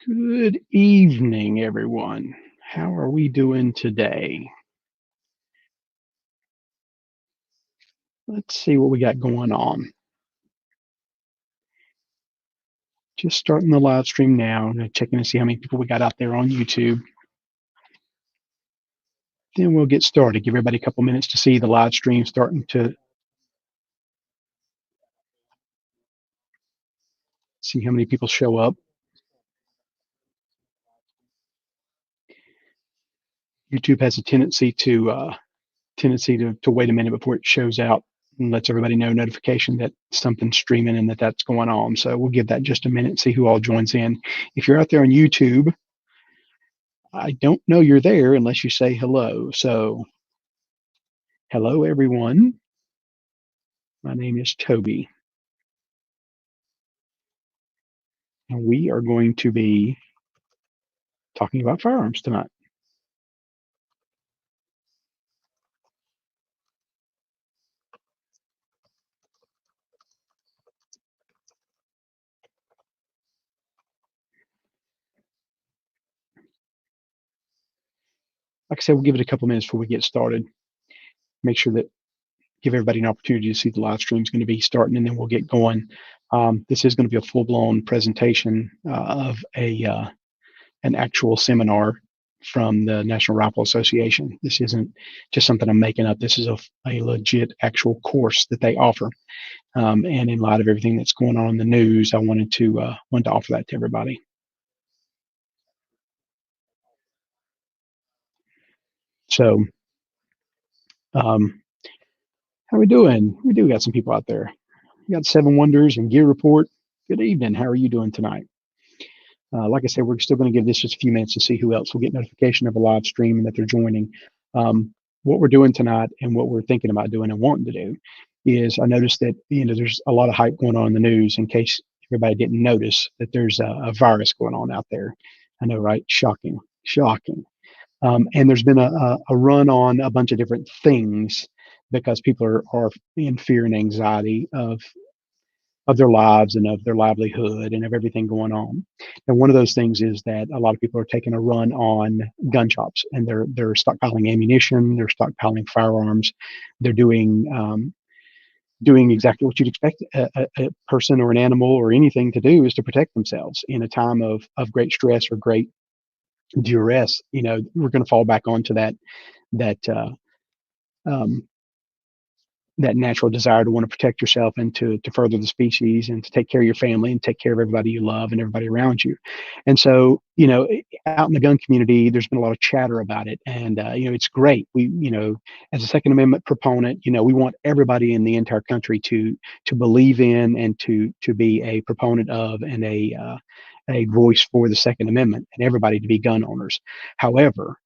Good evening, everyone. How are we doing today? Let's see what we got going on. Just starting the live stream now and checking to see how many people we got out there on YouTube. Then we'll get started. Give everybody a couple minutes to see the live stream starting to see how many people show up. YouTube has a tendency to wait a minute before it shows out and lets everybody know notification that something's streaming and that's going on. So we'll give that just a minute, see who all joins in. If you're out there on YouTube, I don't know you're there unless you say hello. So hello, everyone. My name is Toby, and we are going to be talking about firearms tonight. Like I said, we'll give it a couple minutes before we get started. Make sure that give everybody an opportunity to see the live stream is going to be starting, and then we'll get going. This is going to be a full-blown presentation of an actual seminar from the National Rifle Association. This isn't just something I'm making up. This is a legit actual course that they offer. And in light of everything that's going on in the news, I wanted to offer that to everybody. So, how we doing? We do got some people out there. We got Seven Wonders and Gear Report. Good evening. How are you doing tonight? Like I said, we're still going to give this just a few minutes to see who else will get notification of a live stream and that they're joining. What we're doing tonight and what we're thinking about doing and wanting to do is I noticed that there's a lot of hype going on in the news. In case everybody didn't notice that there's a virus going on out there. I know, right? Shocking. And there's been a run on a bunch of different things because people are in fear and anxiety of their lives and of their livelihood and of everything going on. And one of those things is that a lot of people are taking a run on gun shops and they're stockpiling ammunition, they're stockpiling firearms, they're doing exactly what you'd expect a person or an animal or anything to do is to protect themselves in a time of great stress or great duress. We're going to fall back onto that um, that natural desire to want to protect yourself and to further the species and to take care of your family and take care of everybody you love and everybody around you. And so, out in the gun community, there's been a lot of chatter about it, and it's great. We, as a Second Amendment proponent, we want everybody in the entire country to believe in and to be a proponent of and a voice for the Second Amendment and everybody to be gun owners. However,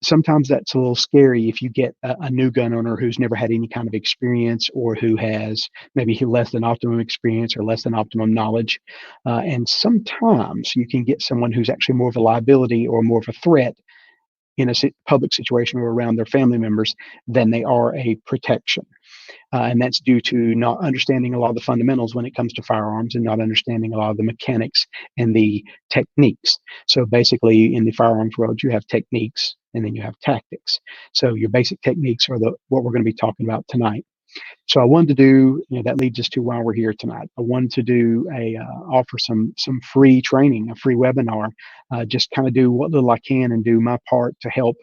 sometimes that's a little scary if you get a new gun owner who's never had any kind of experience or who has maybe less than optimum experience or less than optimum knowledge. And sometimes you can get someone who's actually more of a liability or more of a threat in a public situation or around their family members than they are a protection. And that's due to not understanding a lot of the fundamentals when it comes to firearms and not understanding a lot of the mechanics and the techniques. So basically, in the firearms world, you have techniques and then you have tactics. So your basic techniques are what we're going to be talking about tonight. So I wanted to do, that leads us to why we're here tonight. I wanted to do offer some free training, a free webinar, just kind of do what little I can and do my part to help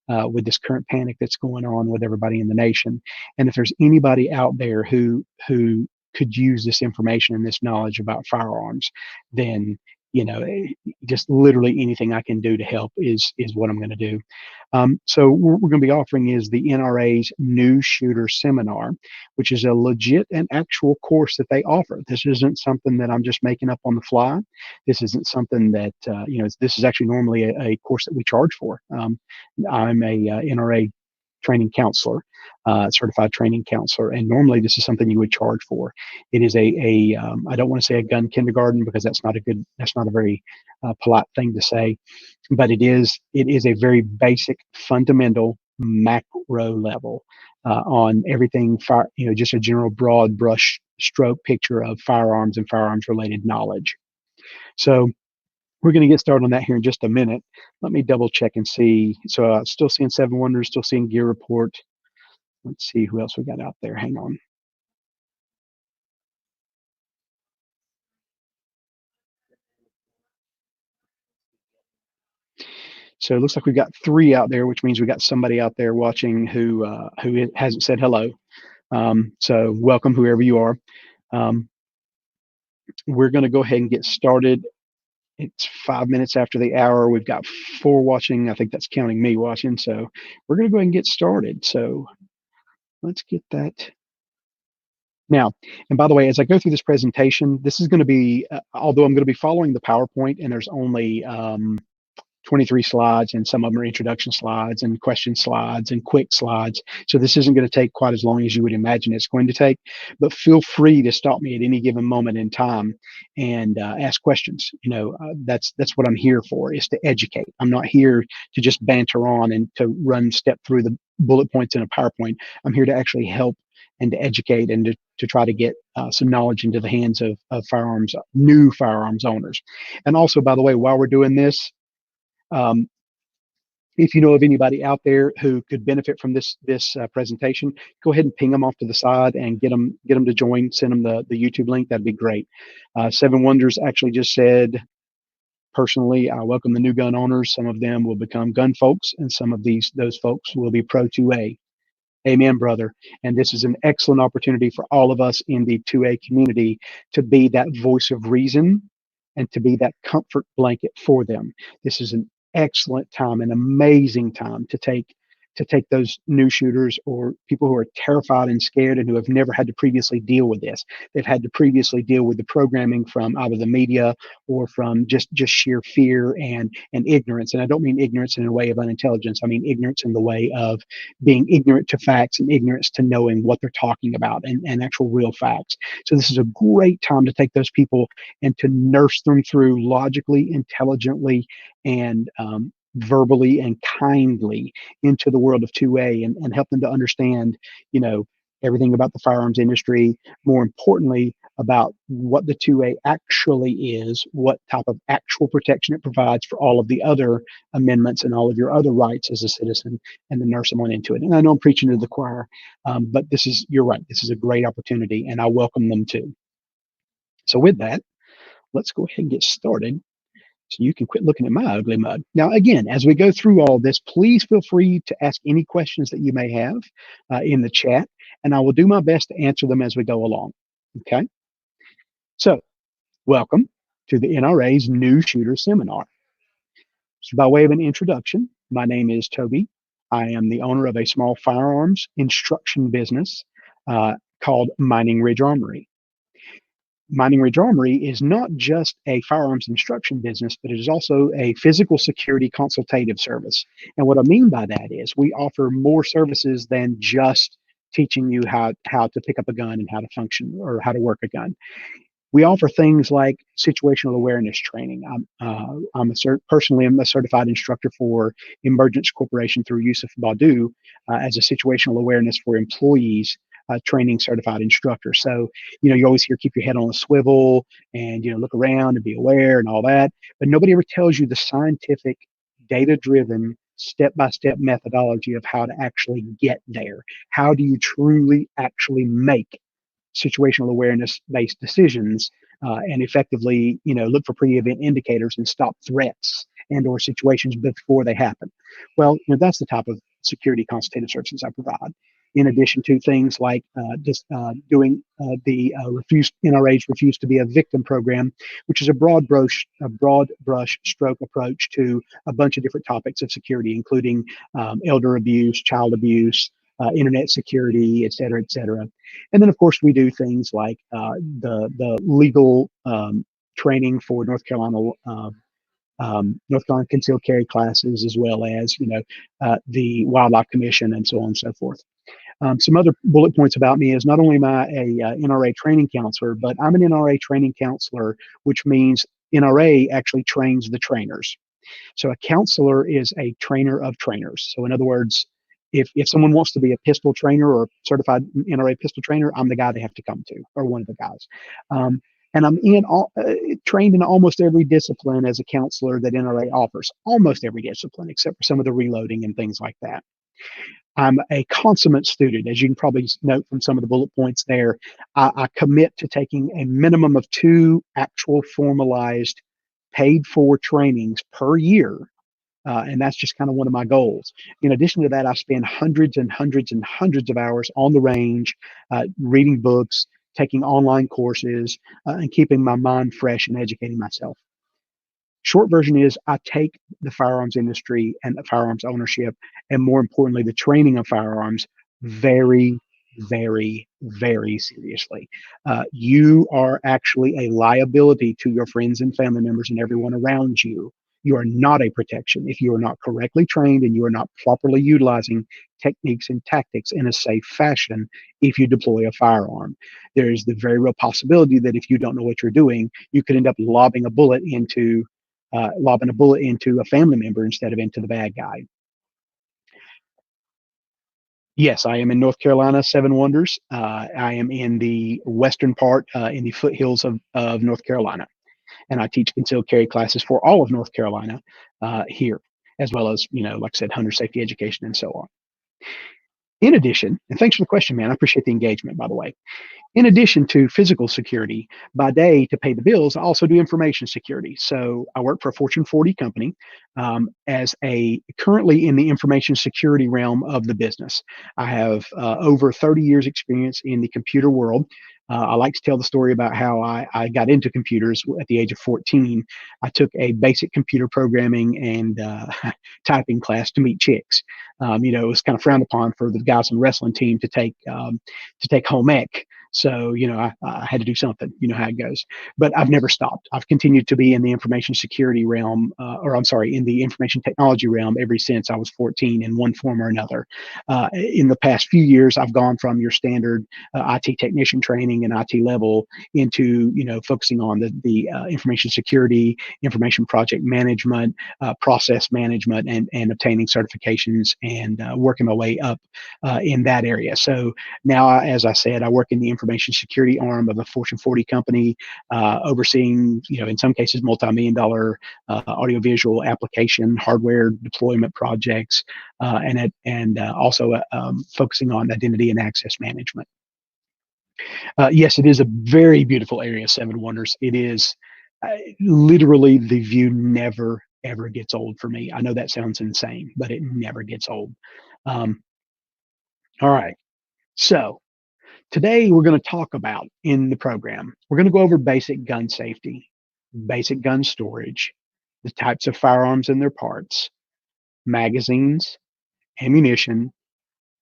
with this current panic that's going on with everybody in the nation. And if there's anybody out there who could use this information and this knowledge about firearms, then just literally anything I can do to help is what I'm going to do. So what we're going to be offering is the NRA's New Shooter Seminar, which is a legit and actual course that they offer. This isn't something that I'm just making up on the fly. This isn't something that, this is actually normally a course that we charge for. I'm a NRA training counselor, certified training counselor, and normally this is something you would charge for. It is I don't want to say a gun kindergarten because that's not a very polite thing to say, but it is a very basic, fundamental, macro level on everything just a general broad brush stroke picture of firearms and firearms related knowledge. So We're going to get started on that here in just a minute. Let me double check and see. So still seeing Seven Wonders, still seeing Gear Report. Let's see who else we got out there. Hang on. So it looks like we've got 3 out there, which means we got somebody out there watching who hasn't said hello. So welcome, whoever you are. We're going to go ahead and get started. It's 5 minutes after the hour. We've got 4 watching. I think that's counting me watching. So we're going to go ahead and get started. So let's get that. Now, and by the way, as I go through this presentation, this is going to be, although I'm going to be following the PowerPoint and there's only 23 slides, and some of them are introduction slides and question slides and quick slides. So this isn't going to take quite as long as you would imagine it's going to take, but feel free to stop me at any given moment in time and ask questions. That's what I'm here for, is to educate. I'm not here to just banter on and to step through the bullet points in a PowerPoint. I'm here to actually help and to educate and to try to get some knowledge into the hands of new firearms owners. And also, by the way, while we're doing this, if you know of anybody out there who could benefit from this presentation, go ahead and ping them off to the side and get them to join. Send them the YouTube link. That'd be great. Seven Wonders actually just said, personally, I welcome the new gun owners. Some of them will become gun folks, and some of those folks will be Pro 2A. Amen, brother. And this is an excellent opportunity for all of us in the 2A community to be that voice of reason and to be that comfort blanket for them. This is an excellent time, an amazing time to take those new shooters or people who are terrified and scared and who have never had to previously deal with this. They've had to previously deal with the programming from either the media or from just sheer fear and ignorance. And I don't mean ignorance in a way of unintelligence. I mean ignorance in the way of being ignorant to facts and ignorance to knowing what they're talking about and actual real facts. So this is a great time to take those people and to nurse them through logically, intelligently, and verbally and kindly into the world of 2A and help them to understand, everything about the firearms industry, more importantly, about what the 2A actually is, what type of actual protection it provides for all of the other amendments and all of your other rights as a citizen, and to nurse them on into it. And I know I'm preaching to the choir, but you're right. This is a great opportunity, and I welcome them too. So with that, let's go ahead and get started. So you can quit looking at my ugly mug. Now, again, as we go through all this, please feel free to ask any questions that you may have in the chat, and I will do my best to answer them as we go along. Okay? So, welcome to the NRA's New Shooter Seminar. So by way of an introduction, my name is Toby. I am the owner of a small firearms instruction business called Mining Ridge Armory. Mining Ridge Armory is not just a firearms instruction business, but it is also a physical security consultative service. And what I mean by that is we offer more services than just teaching you how to pick up a gun and how to function or how to work a gun. We offer things like situational awareness training. Personally, I'm a certified instructor for Emergence Corporation through Yusuf Badu as a situational awareness for employees training certified instructor. So, you always hear keep your head on a swivel and, look around and be aware and all that. But nobody ever tells you the scientific, data-driven, step-by-step methodology of how to actually get there. How do you truly actually make situational awareness based decisions and effectively, look for pre-event indicators and stop threats and or situations before they happen? Well, that's the type of security consultative services I provide. In addition to things like doing the NRA's Refuse to be a Victim program, which is a broad brush stroke approach to a bunch of different topics of security, including elder abuse, child abuse, internet security, et cetera, et cetera. And then, of course, we do things like the legal training for North Carolina concealed carry classes, as well as the Wildlife Commission and so on and so forth. Some other bullet points about me is not only am I a NRA training counselor, but I'm an NRA training counselor, which means NRA actually trains the trainers. So a counselor is a trainer of trainers. So in other words, if someone wants to be a pistol trainer or certified NRA pistol trainer, I'm the guy they have to come to, or one of the guys. And I'm trained in almost every discipline as a counselor that NRA offers, almost every discipline except for some of the reloading and things like that. I'm a consummate student, as you can probably note from some of the bullet points there. I commit to taking a minimum of 2 actual formalized paid for trainings per year. And that's just kind of one of my goals. In addition to that, I spend hundreds and hundreds and hundreds of hours on the range, reading books, taking online courses, and keeping my mind fresh and educating myself. Short version is I take the firearms industry and the firearms ownership, and more importantly, the training of firearms very, very, very seriously. You are actually a liability to your friends and family members and everyone around you. You are not a protection if you are not correctly trained and you are not properly utilizing techniques and tactics in a safe fashion if you deploy a firearm. There is the very real possibility that if you don't know what you're doing, you could end up lobbing a bullet into a family member instead of into the bad guy. Yes, I am in North Carolina, Seven Wonders. I am in the western part, in the foothills of North Carolina, and I teach concealed carry classes for all of North Carolina here, as well as, like I said, hunter safety education and so on. In addition, and thanks for the question, man. I appreciate the engagement, by the way. In addition to physical security, by day to pay the bills, I also do information security. So I work for a Fortune 40 company as a currently in the information security realm of the business. I have over 30 years experience in the computer world. I like to tell the story about how I got into computers at the age of 14. I took a basic computer programming and typing class to meet chicks. It was kind of frowned upon for the guys on the wrestling team to take home ec. So, I had to do something, how it goes. But I've never stopped. I've continued to be in the information security realm, in the information technology realm ever since I was 14 in one form or another. In the past few years, I've gone from your standard IT technician training and IT level into, focusing on the information security, information project management, process management, and obtaining certifications and working my way up in that area. So now, as I said, I work in the information security arm of a Fortune 40 company, overseeing, in some cases, multi-million-dollar audiovisual application hardware deployment projects, and also focusing on identity and access management. Yes, it is a very beautiful area, Seven Wonders. It is literally the view never ever gets old for me. I know that sounds insane, but it never gets old. Um, all right, so today we're going to talk about in the program. We're going to go over basic gun safety, basic gun storage, the types of firearms and their parts, magazines, ammunition,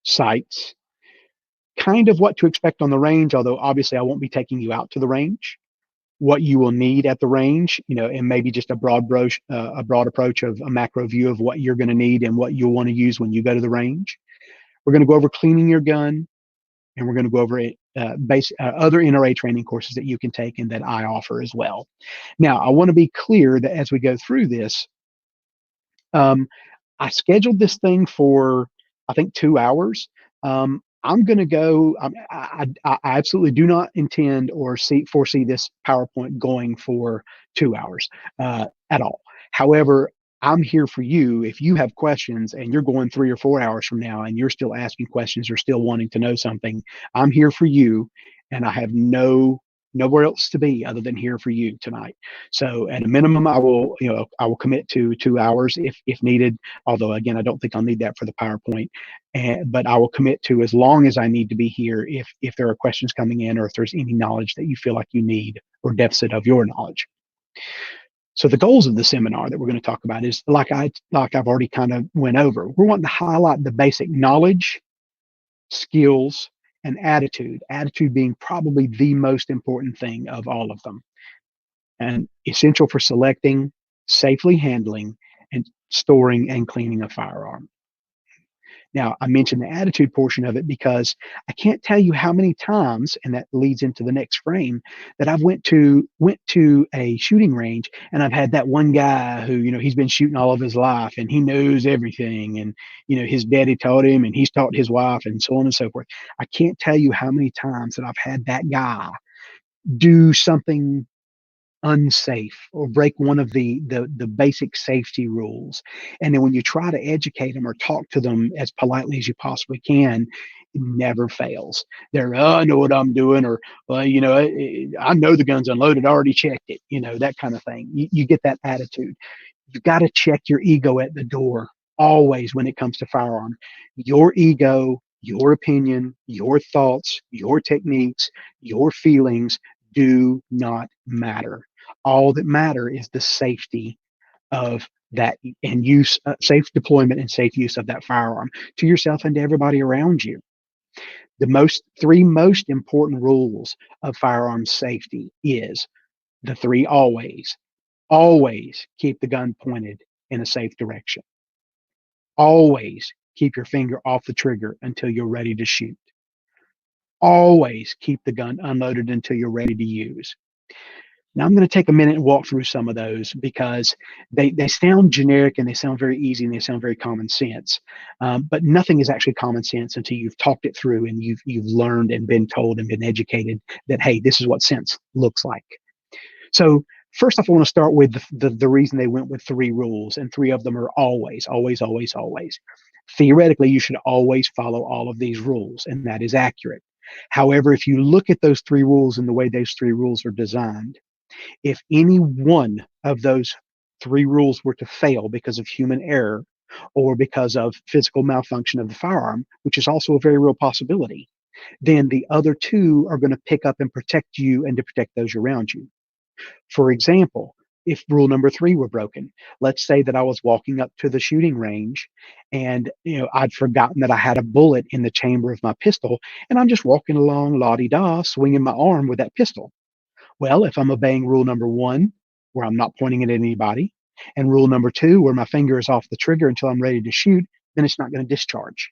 sights, kind of what to expect on the range, although obviously I won't be taking you out to the range, what you will need at the range, and maybe just a broad approach of a macro view of what you're going to need and what you'll want to use when you go to the range. We're going to go over cleaning your gun, and we're going to go over other NRA training courses that you can take and that I offer as well. Now, I want to be clear that as we go through this, I scheduled this thing for, I think, 2 hours. I'm going to go. I absolutely do not intend or foresee this PowerPoint going for 2 hours at all. However, I'm here for you. If you have questions and you're going 3 or 4 hours from now and you're still asking questions or still wanting to know something, I'm here for you, and I have nowhere else to be other than here for you tonight. So at a minimum, I will commit to 2 hours if needed. Although again, I don't think I'll need that for the PowerPoint. But I will commit to as long as I need to be here if there are questions coming in or if there's any knowledge that you feel like you need or deficit of your knowledge. So the goals of the seminar that we're going to talk about is like I've already kind of went over. We're wanting to highlight the basic knowledge, skills, and attitude. Attitude being probably the most important thing of all of them, and essential for selecting, safely handling, and storing and cleaning a firearm. Now, I mentioned the attitude portion of it because I can't tell you how many times, and that leads into the next frame, that I've went to a shooting range and I've had that one guy who, he's been shooting all of his life and he knows everything, and his daddy taught him and he's taught his wife and so on and so forth. I can't tell you how many times that I've had that guy do something unsafe or break one of the basic safety rules. And then when you try to educate them or talk to them as politely as you possibly can, it never fails. They're, oh, I know what I'm doing, or, well, I know the gun's unloaded, I already checked it, that kind of thing. You get that attitude. You've got to check your ego at the door always when it comes to firearm. Your ego, your opinion, your thoughts, your techniques, your feelings do not matter. All that matter is the safety of that and use, safe deployment and safe use of that firearm to yourself and to everybody around you. The three most important rules of firearm safety is the three always. Always keep the gun pointed in a safe direction. Always keep your finger off the trigger until you're ready to shoot. Always keep the gun unloaded until you're ready to use. Now, I'm going to take a minute and walk through some of those because they sound generic and they sound very easy and they sound very common sense. But nothing is actually common sense until you've talked it through and you've learned and been told and been educated that, hey, this is what sense looks like. So first off, I want to start with the reason they went with three rules, and three of them are always, always, always, always. Theoretically, you should always follow all of these rules, and that is accurate. However, if you look at those three rules and the way those three rules are designed, if any one of those three rules were to fail because of human error or because of physical malfunction of the firearm, which is also a very real possibility, then the other two are going to pick up and protect you and to protect those around you. For example, if rule number three were broken, let's say that I was walking up to the shooting range and I'd forgotten that I had a bullet in the chamber of my pistol, and I'm just walking along la-di-da, swinging my arm with that pistol. Well, if I'm obeying rule number one, where I'm not pointing it at anybody, and rule number two, where my finger is off the trigger until I'm ready to shoot, then it's not going to discharge.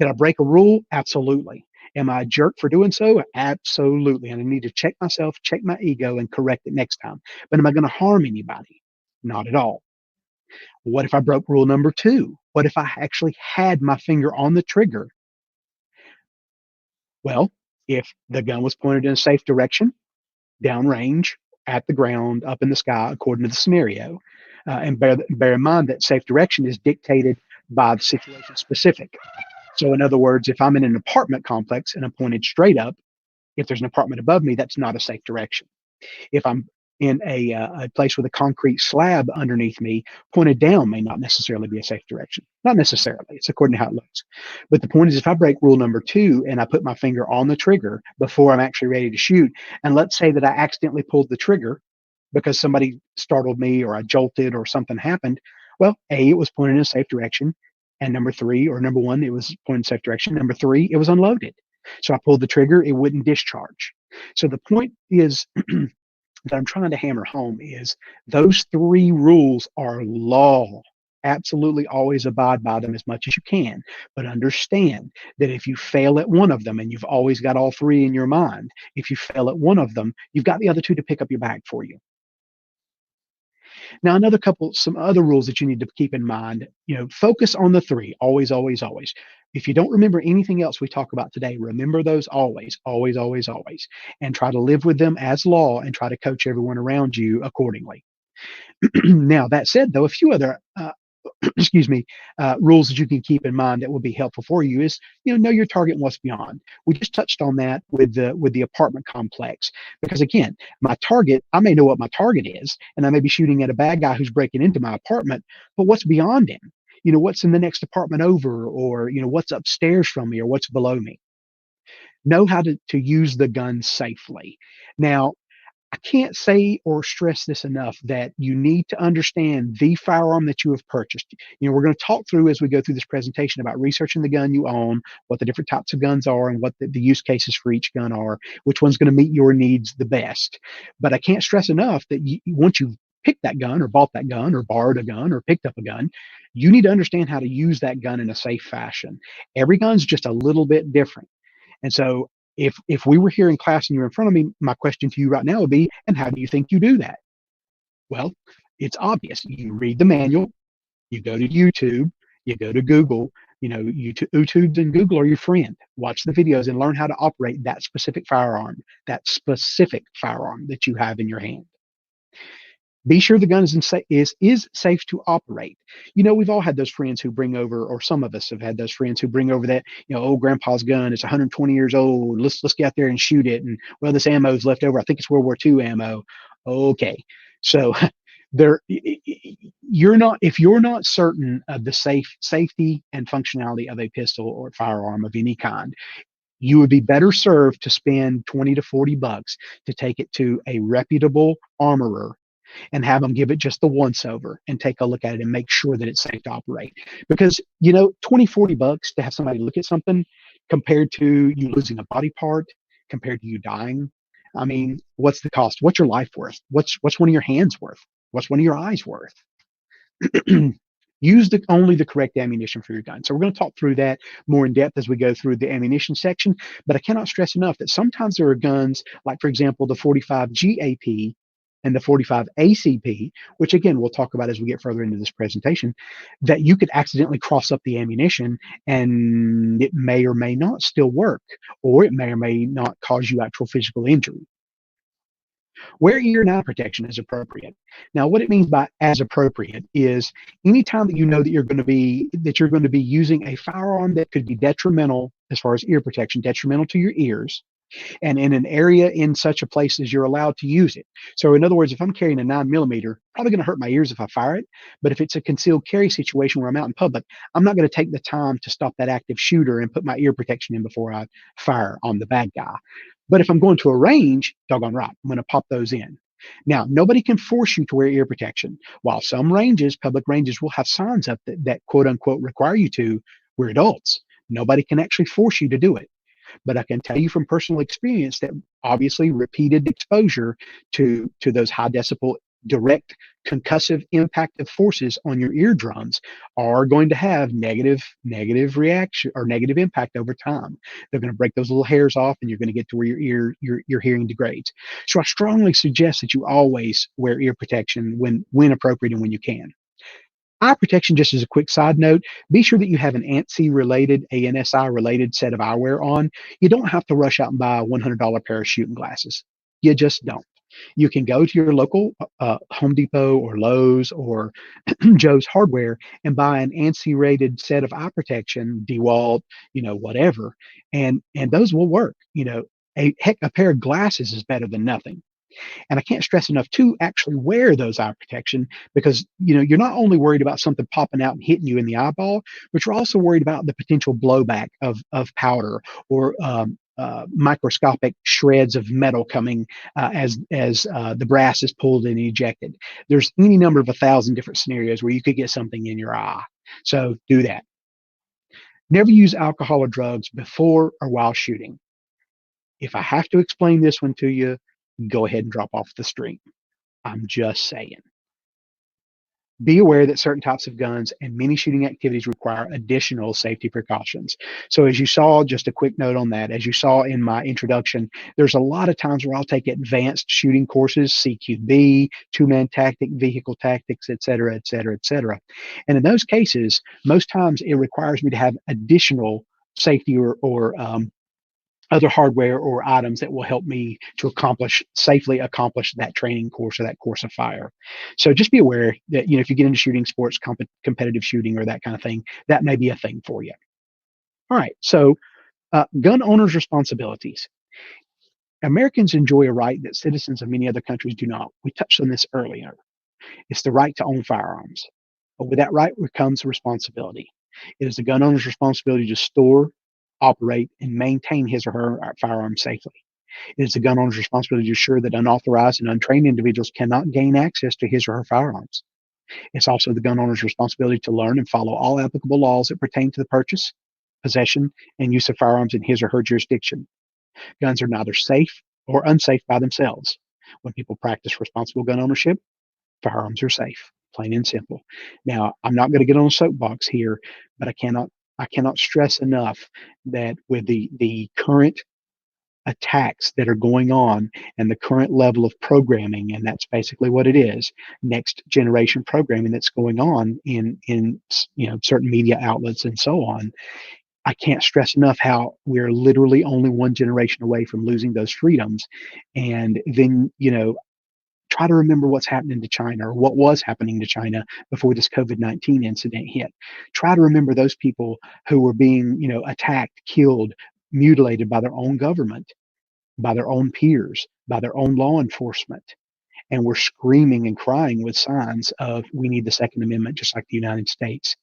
Did I break a rule? Absolutely. Am I a jerk for doing so? Absolutely. And I need to check myself, check my ego, and correct it next time. But am I going to harm anybody? Not at all. What if I broke rule number two? What if I actually had my finger on the trigger? Well, if the gun was pointed in a safe direction, downrange, at the ground, up in the sky, according to the scenario, and bear in mind that safe direction is dictated by the situation specific. So in other words, if I'm in an apartment complex and I'm pointed straight up, if there's an apartment above me, that's not a safe direction. If I'm in a place with a concrete slab underneath me, pointed down may not necessarily be a safe direction. Not necessarily. It's according to how it looks. But the point is, if I break rule number two and I put my finger on the trigger before I'm actually ready to shoot, and let's say that I accidentally pulled the trigger because somebody startled me or I jolted or something happened, well, A, it was pointed in a safe direction. And number three, or number one, it was pointed in safe direction. Number three, it was unloaded. So I pulled the trigger, it wouldn't discharge. So the point is that I'm trying to hammer home is those three rules are law. Absolutely always abide by them as much as you can. But understand that if you fail at one of them, and you've always got all three in your mind, if you fail at one of them, you've got the other two to pick up your bag for you. Now, some other rules that you need to keep in mind, focus on the three, always, always, always. If you don't remember anything else we talk about today, remember those always, always, always, always, and try to live with them as law and try to coach everyone around you accordingly. Now, that said, though, a few other excuse me, rules that you can keep in mind that will be helpful for you is, know your target and what's beyond. We just touched on that with the apartment complex, because again, my target, I may know what my target is, and I may be shooting at a bad guy who's breaking into my apartment, but what's beyond him? What's in the next apartment over, or, what's upstairs from me, or what's below me? Know how to use the gun safely. Now, I can't say or stress this enough that you need to understand the firearm that you have purchased. We're going to talk through as we go through this presentation about researching the gun you own, what the different types of guns are, and what the use cases for each gun are, which one's going to meet your needs the best. But I can't stress enough that once you've picked that gun or bought that gun or borrowed a gun or picked up a gun, you need to understand how to use that gun in a safe fashion. Every gun's just a little bit different. And so if we were here in class and you're in front of me, my question to you right now would be, and how do you think you do that? Well, it's obvious. You read the manual, you go to YouTube, you go to Google, YouTube and Google are your friend. Watch the videos and learn how to operate that specific firearm that you have in your hand. Be sure the gun is safe to operate. We've all had those friends who bring over, or some of us have had those friends who bring over that, old grandpa's gun. It's 120 years old. Let's get out there and shoot it. And well, this ammo's left over. I think it's World War II ammo. Okay, so there, you're not if you're not certain of the safety and functionality of a pistol or firearm of any kind, you would be better served to spend 20 to 40 bucks to take it to a reputable armorer and have them give it just the once over and take a look at it and make sure that it's safe to operate. Because, 20, 40 bucks to have somebody look at something compared to you losing a body part, compared to you dying. I mean, what's the cost? What's your life worth? What's one of your hands worth? What's one of your eyes worth? Use only the correct ammunition for your gun. So we're going to talk through that more in depth as we go through the ammunition section. But I cannot stress enough that sometimes there are guns, like, for example, the 45 GAP and the 45 ACP, which again, we'll talk about as we get further into this presentation, that you could accidentally cross up the ammunition and it may or may not still work, or it may or may not cause you actual physical injury. Wear ear and eye protection as appropriate. Now, what it means by as appropriate is anytime that you know that you're going to be using a firearm that could be detrimental as far as ear protection, detrimental to your ears, and in an area in such a place as you're allowed to use it. So in other words, if I'm carrying a 9mm, probably going to hurt my ears if I fire it. But if it's a concealed carry situation where I'm out in public, I'm not going to take the time to stop that active shooter and put my ear protection in before I fire on the bad guy. But if I'm going to a range, doggone right, I'm going to pop those in. Now, nobody can force you to wear ear protection. While some ranges, public ranges, will have signs up that quote unquote require you to, we're adults. Nobody can actually force you to do it. But I can tell you from personal experience that obviously repeated exposure to those high decibel direct concussive impactive forces on your eardrums are going to have negative reaction or negative impact over time. They're going to break those little hairs off and you're going to get to where your hearing degrades. So I strongly suggest that you always wear ear protection when appropriate and when you can. Eye protection, just as a quick side note, be sure that you have an ANSI related set of eyewear on. You don't have to rush out and buy a $100 pair of shooting glasses. You just don't. You can go to your local Home Depot or Lowe's or Joe's Hardware and buy an ANSI rated set of eye protection, DeWalt, whatever, and those will work. A pair of glasses is better than nothing. And I can't stress enough to actually wear those eye protection because, you're not only worried about something popping out and hitting you in the eyeball, but you're also worried about the potential blowback of powder or microscopic shreds of metal coming as the brass is pulled and ejected. There's any number of 1,000 different scenarios where you could get something in your eye. So do that. Never use alcohol or drugs before or while shooting. If I have to explain this one to you, go ahead and drop off the stream. I'm just saying. Be aware that certain types of guns and many shooting activities require additional safety precautions. So as you saw, just a quick note on that, as you saw in my introduction, there's a lot of times where I'll take advanced shooting courses, CQB, two-man tactic, vehicle tactics, et cetera, et cetera, et cetera. And in those cases, most times it requires me to have additional safety or other hardware or items that will help me to safely accomplish that training course or that course of fire. So just be aware that, if you get into shooting sports, competitive shooting or that kind of thing, that may be a thing for you. All right. So gun owners' responsibilities. Americans enjoy a right that citizens of many other countries do not. We touched on this earlier. It's the right to own firearms. But with that right comes responsibility. It is the gun owner's responsibility to store, operate, and maintain his or her firearm safely. It is the gun owner's responsibility to ensure that unauthorized and untrained individuals cannot gain access to his or her firearms. It's also the gun owner's responsibility to learn and follow all applicable laws that pertain to the purchase, possession, and use of firearms in his or her jurisdiction. Guns are neither safe or unsafe by themselves. When people practice responsible gun ownership, firearms are safe, plain and simple. Now, I'm not going to get on a soapbox here, but I cannot stress enough that with the current attacks that are going on and the current level of programming, and that's basically what it is, next generation programming that's going on in certain media outlets and so on. I can't stress enough how we're literally only one generation away from losing those freedoms. And then, try to remember what's happening to China or what was happening to China before this COVID-19 incident hit. Try to remember those people who were being, attacked, killed, mutilated by their own government, by their own peers, by their own law enforcement. And we're screaming and crying with signs of we need the Second Amendment, just like the United States.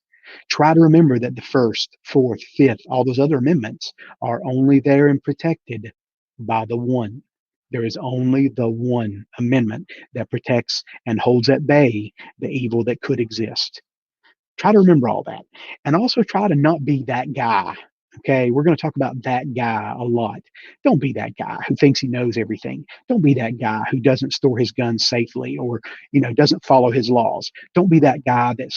Try to remember that the First, Fourth, Fifth, all those other amendments are only there and protected by the one. There is only the one amendment that protects and holds at bay the evil that could exist. Try to remember all that. And also try to not be that guy. Okay, we're going to talk about that guy a lot. Don't be that guy who thinks he knows everything. Don't be that guy who doesn't store his guns safely or, doesn't follow his laws. Don't be that guy that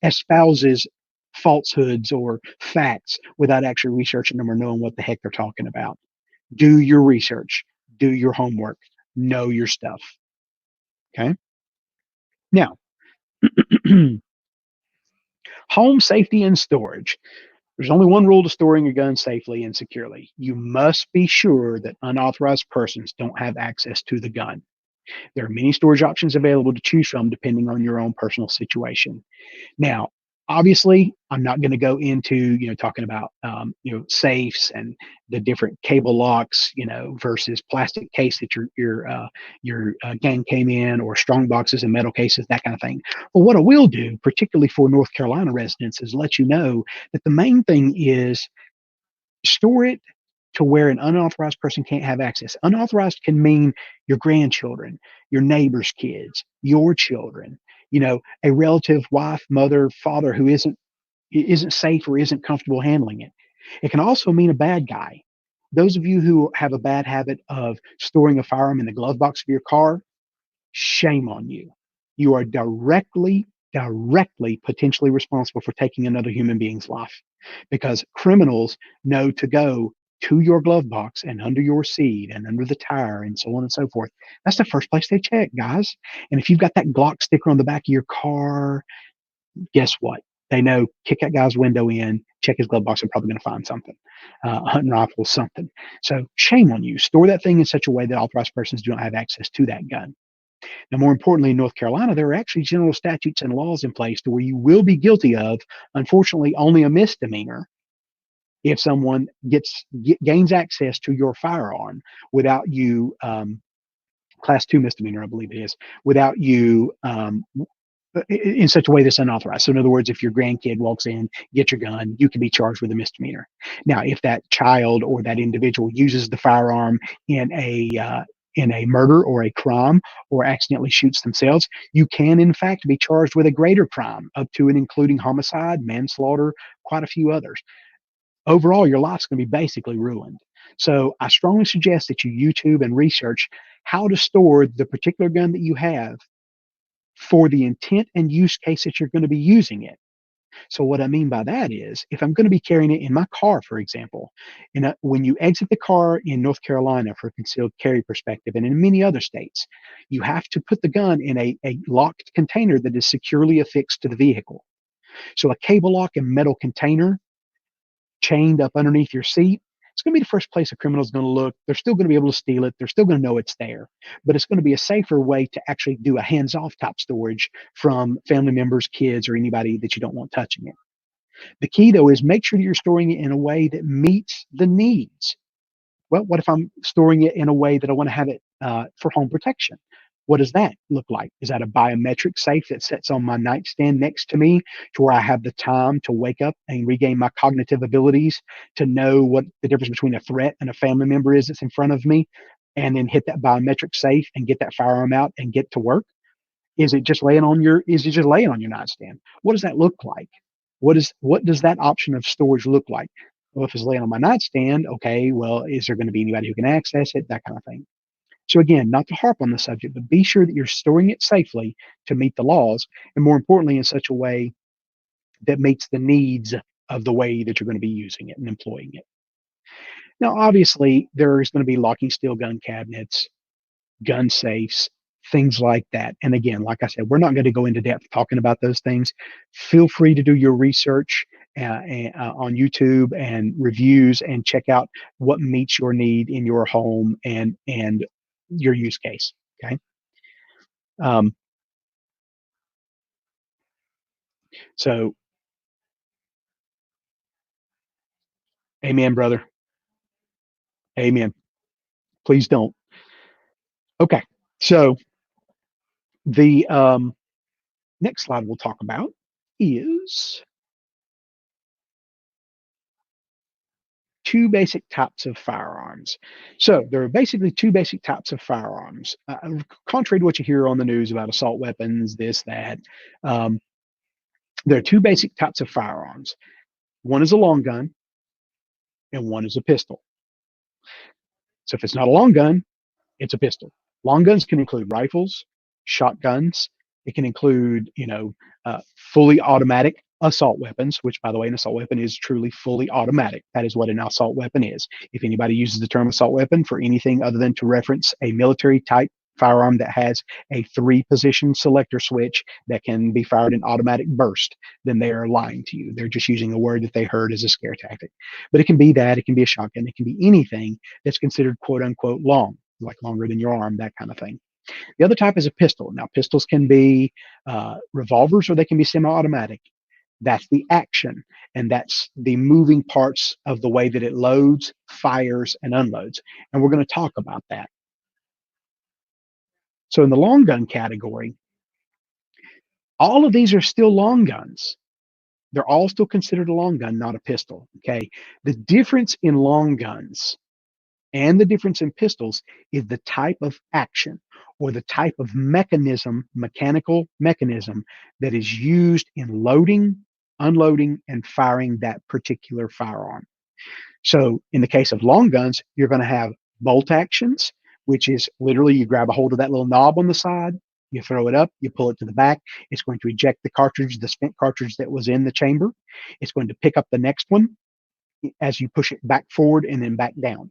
espouses falsehoods or facts without actually researching them or knowing what the heck they're talking about. Do your research, do your homework, know your stuff. Okay. Now, home safety and storage. There's only one rule to storing your gun safely and securely. You must be sure that unauthorized persons don't have access to the gun. There are many storage options available to choose from depending on your own personal situation. Now, obviously, I'm not going to go into talking about safes and the different cable locks versus plastic case that your gang came in, or strong boxes and metal cases, that kind of thing. Well, what I will do, particularly for North Carolina residents, is let you know that the main thing is store it to where an unauthorized person can't have access. Unauthorized can mean your grandchildren, your neighbor's kids, your children, a relative, wife, mother, father who isn't safe or isn't comfortable handling it. It can also mean a bad guy. Those of you who have a bad habit of storing a firearm in the glove box of your car, shame on you. You are directly potentially responsible for taking another human being's life, because criminals know to go to your glove box and under your seat and under the tire and so on and so forth. That's the first place they check, guys. And if you've got that Glock sticker on the back of your car, guess what? They know, kick that guy's window in, check his glove box, they're probably going to find something, a hunting rifle, something. So shame on you. Store that thing in such a way that authorized persons do not have access to that gun. Now, more importantly, in North Carolina, there are actually general statutes and laws in place to where you will be guilty of, unfortunately, only a misdemeanor if someone gains access to your firearm without you, class two misdemeanor, I believe it is, without you in such a way that's unauthorized. So in other words, if your grandkid walks in, get your gun, you can be charged with a misdemeanor. Now, if that child or that individual uses the firearm in a murder or a crime, or accidentally shoots themselves, you can in fact be charged with a greater crime, up to and including homicide, manslaughter, quite a few others. Overall, your life's going to be basically ruined. So I strongly suggest that you YouTube and research how to store the particular gun that you have for the intent and use case that you're going to be using it. So what I mean by that is, if I'm going to be carrying it in my car, for example, when you exit the car in North Carolina for a concealed carry perspective, and in many other states, you have to put the gun in a locked container that is securely affixed to the vehicle. So a cable lock and metal container chained up underneath your seat, it's going to be the first place a criminal is going to look. They're still going to be able to steal it. They're still going to know it's there, but it's going to be a safer way to actually do a hands-off type storage from family members, kids, or anybody that you don't want touching it. The key, though, is make sure that you're storing it in a way that meets the needs. Well, what if I'm storing it in a way that I want to have it for home protection? What does that look like? Is that a biometric safe that sits on my nightstand next to me, to where I have the time to wake up and regain my cognitive abilities to know what the difference between a threat and a family member is that's in front of me, and then hit that biometric safe and get that firearm out and get to work? Is it just laying on your nightstand? What does that look like? What does that option of storage look like? Well, if it's laying on my nightstand, okay, well, is there going to be anybody who can access it? That kind of thing. So again, not to harp on the subject, but be sure that you're storing it safely to meet the laws, and more importantly, in such a way that meets the needs of the way that you're going to be using it and employing it. Now, obviously, there's going to be locking steel gun cabinets, gun safes, things like that. And again, like I said, we're not going to go into depth talking about those things. Feel free to do your research on YouTube and reviews and check out what meets your need in your home and your use case. Okay. Um, so, amen, brother. Amen. Please don't. Okay. So, the next slide we'll talk about is two basic types of firearms. So there are basically two basic types of firearms. Contrary to what you hear on the news about assault weapons, this, that, um, there are two basic types of firearms. One is a long gun, and one is a pistol. So if it's not a long gun, it's a pistol. Long guns can include rifles, shotguns. It can include, fully automatic assault weapons, which, by the way, an assault weapon is truly fully automatic. That is what an assault weapon is. If anybody uses the term assault weapon for anything other than to reference a military type firearm that has a three position selector switch that can be fired in automatic burst, then they are lying to you. They're just using a word that they heard as a scare tactic. But it can be that, it can be a shotgun, it can be anything that's considered quote unquote long, like longer than your arm, that kind of thing. The other type is a pistol. Now, pistols can be revolvers or they can be semi automatic. That's the action, and that's the moving parts of the way that it loads, fires, and unloads. And we're going to talk about that. So, in the long gun category, all of these are still long guns. They're all still considered a long gun, not a pistol. Okay. The difference in long guns and the difference in pistols is the type of action or the type of mechanism, mechanical mechanism that is used in loading, unloading, and firing that particular firearm. So, in the case of long guns, you're going to have bolt actions, which is literally you grab a hold of that little knob on the side, you throw it up, you pull it to the back. It's going to eject the cartridge, the spent cartridge that was in the chamber. It's going to pick up the next one as you push it back forward and then back down.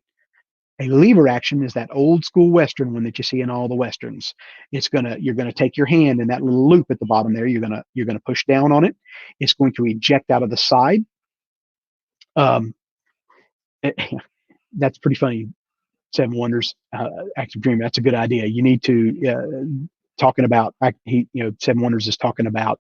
A lever action is that old school Western one that you see in all the Westerns. You're gonna take your hand and that little loop at the bottom there, you're gonna push down on it. It's going to eject out of the side. Um, that's pretty funny. Seven Wonders, Active Dream. That's a good idea. You need to talking about. Seven Wonders is talking about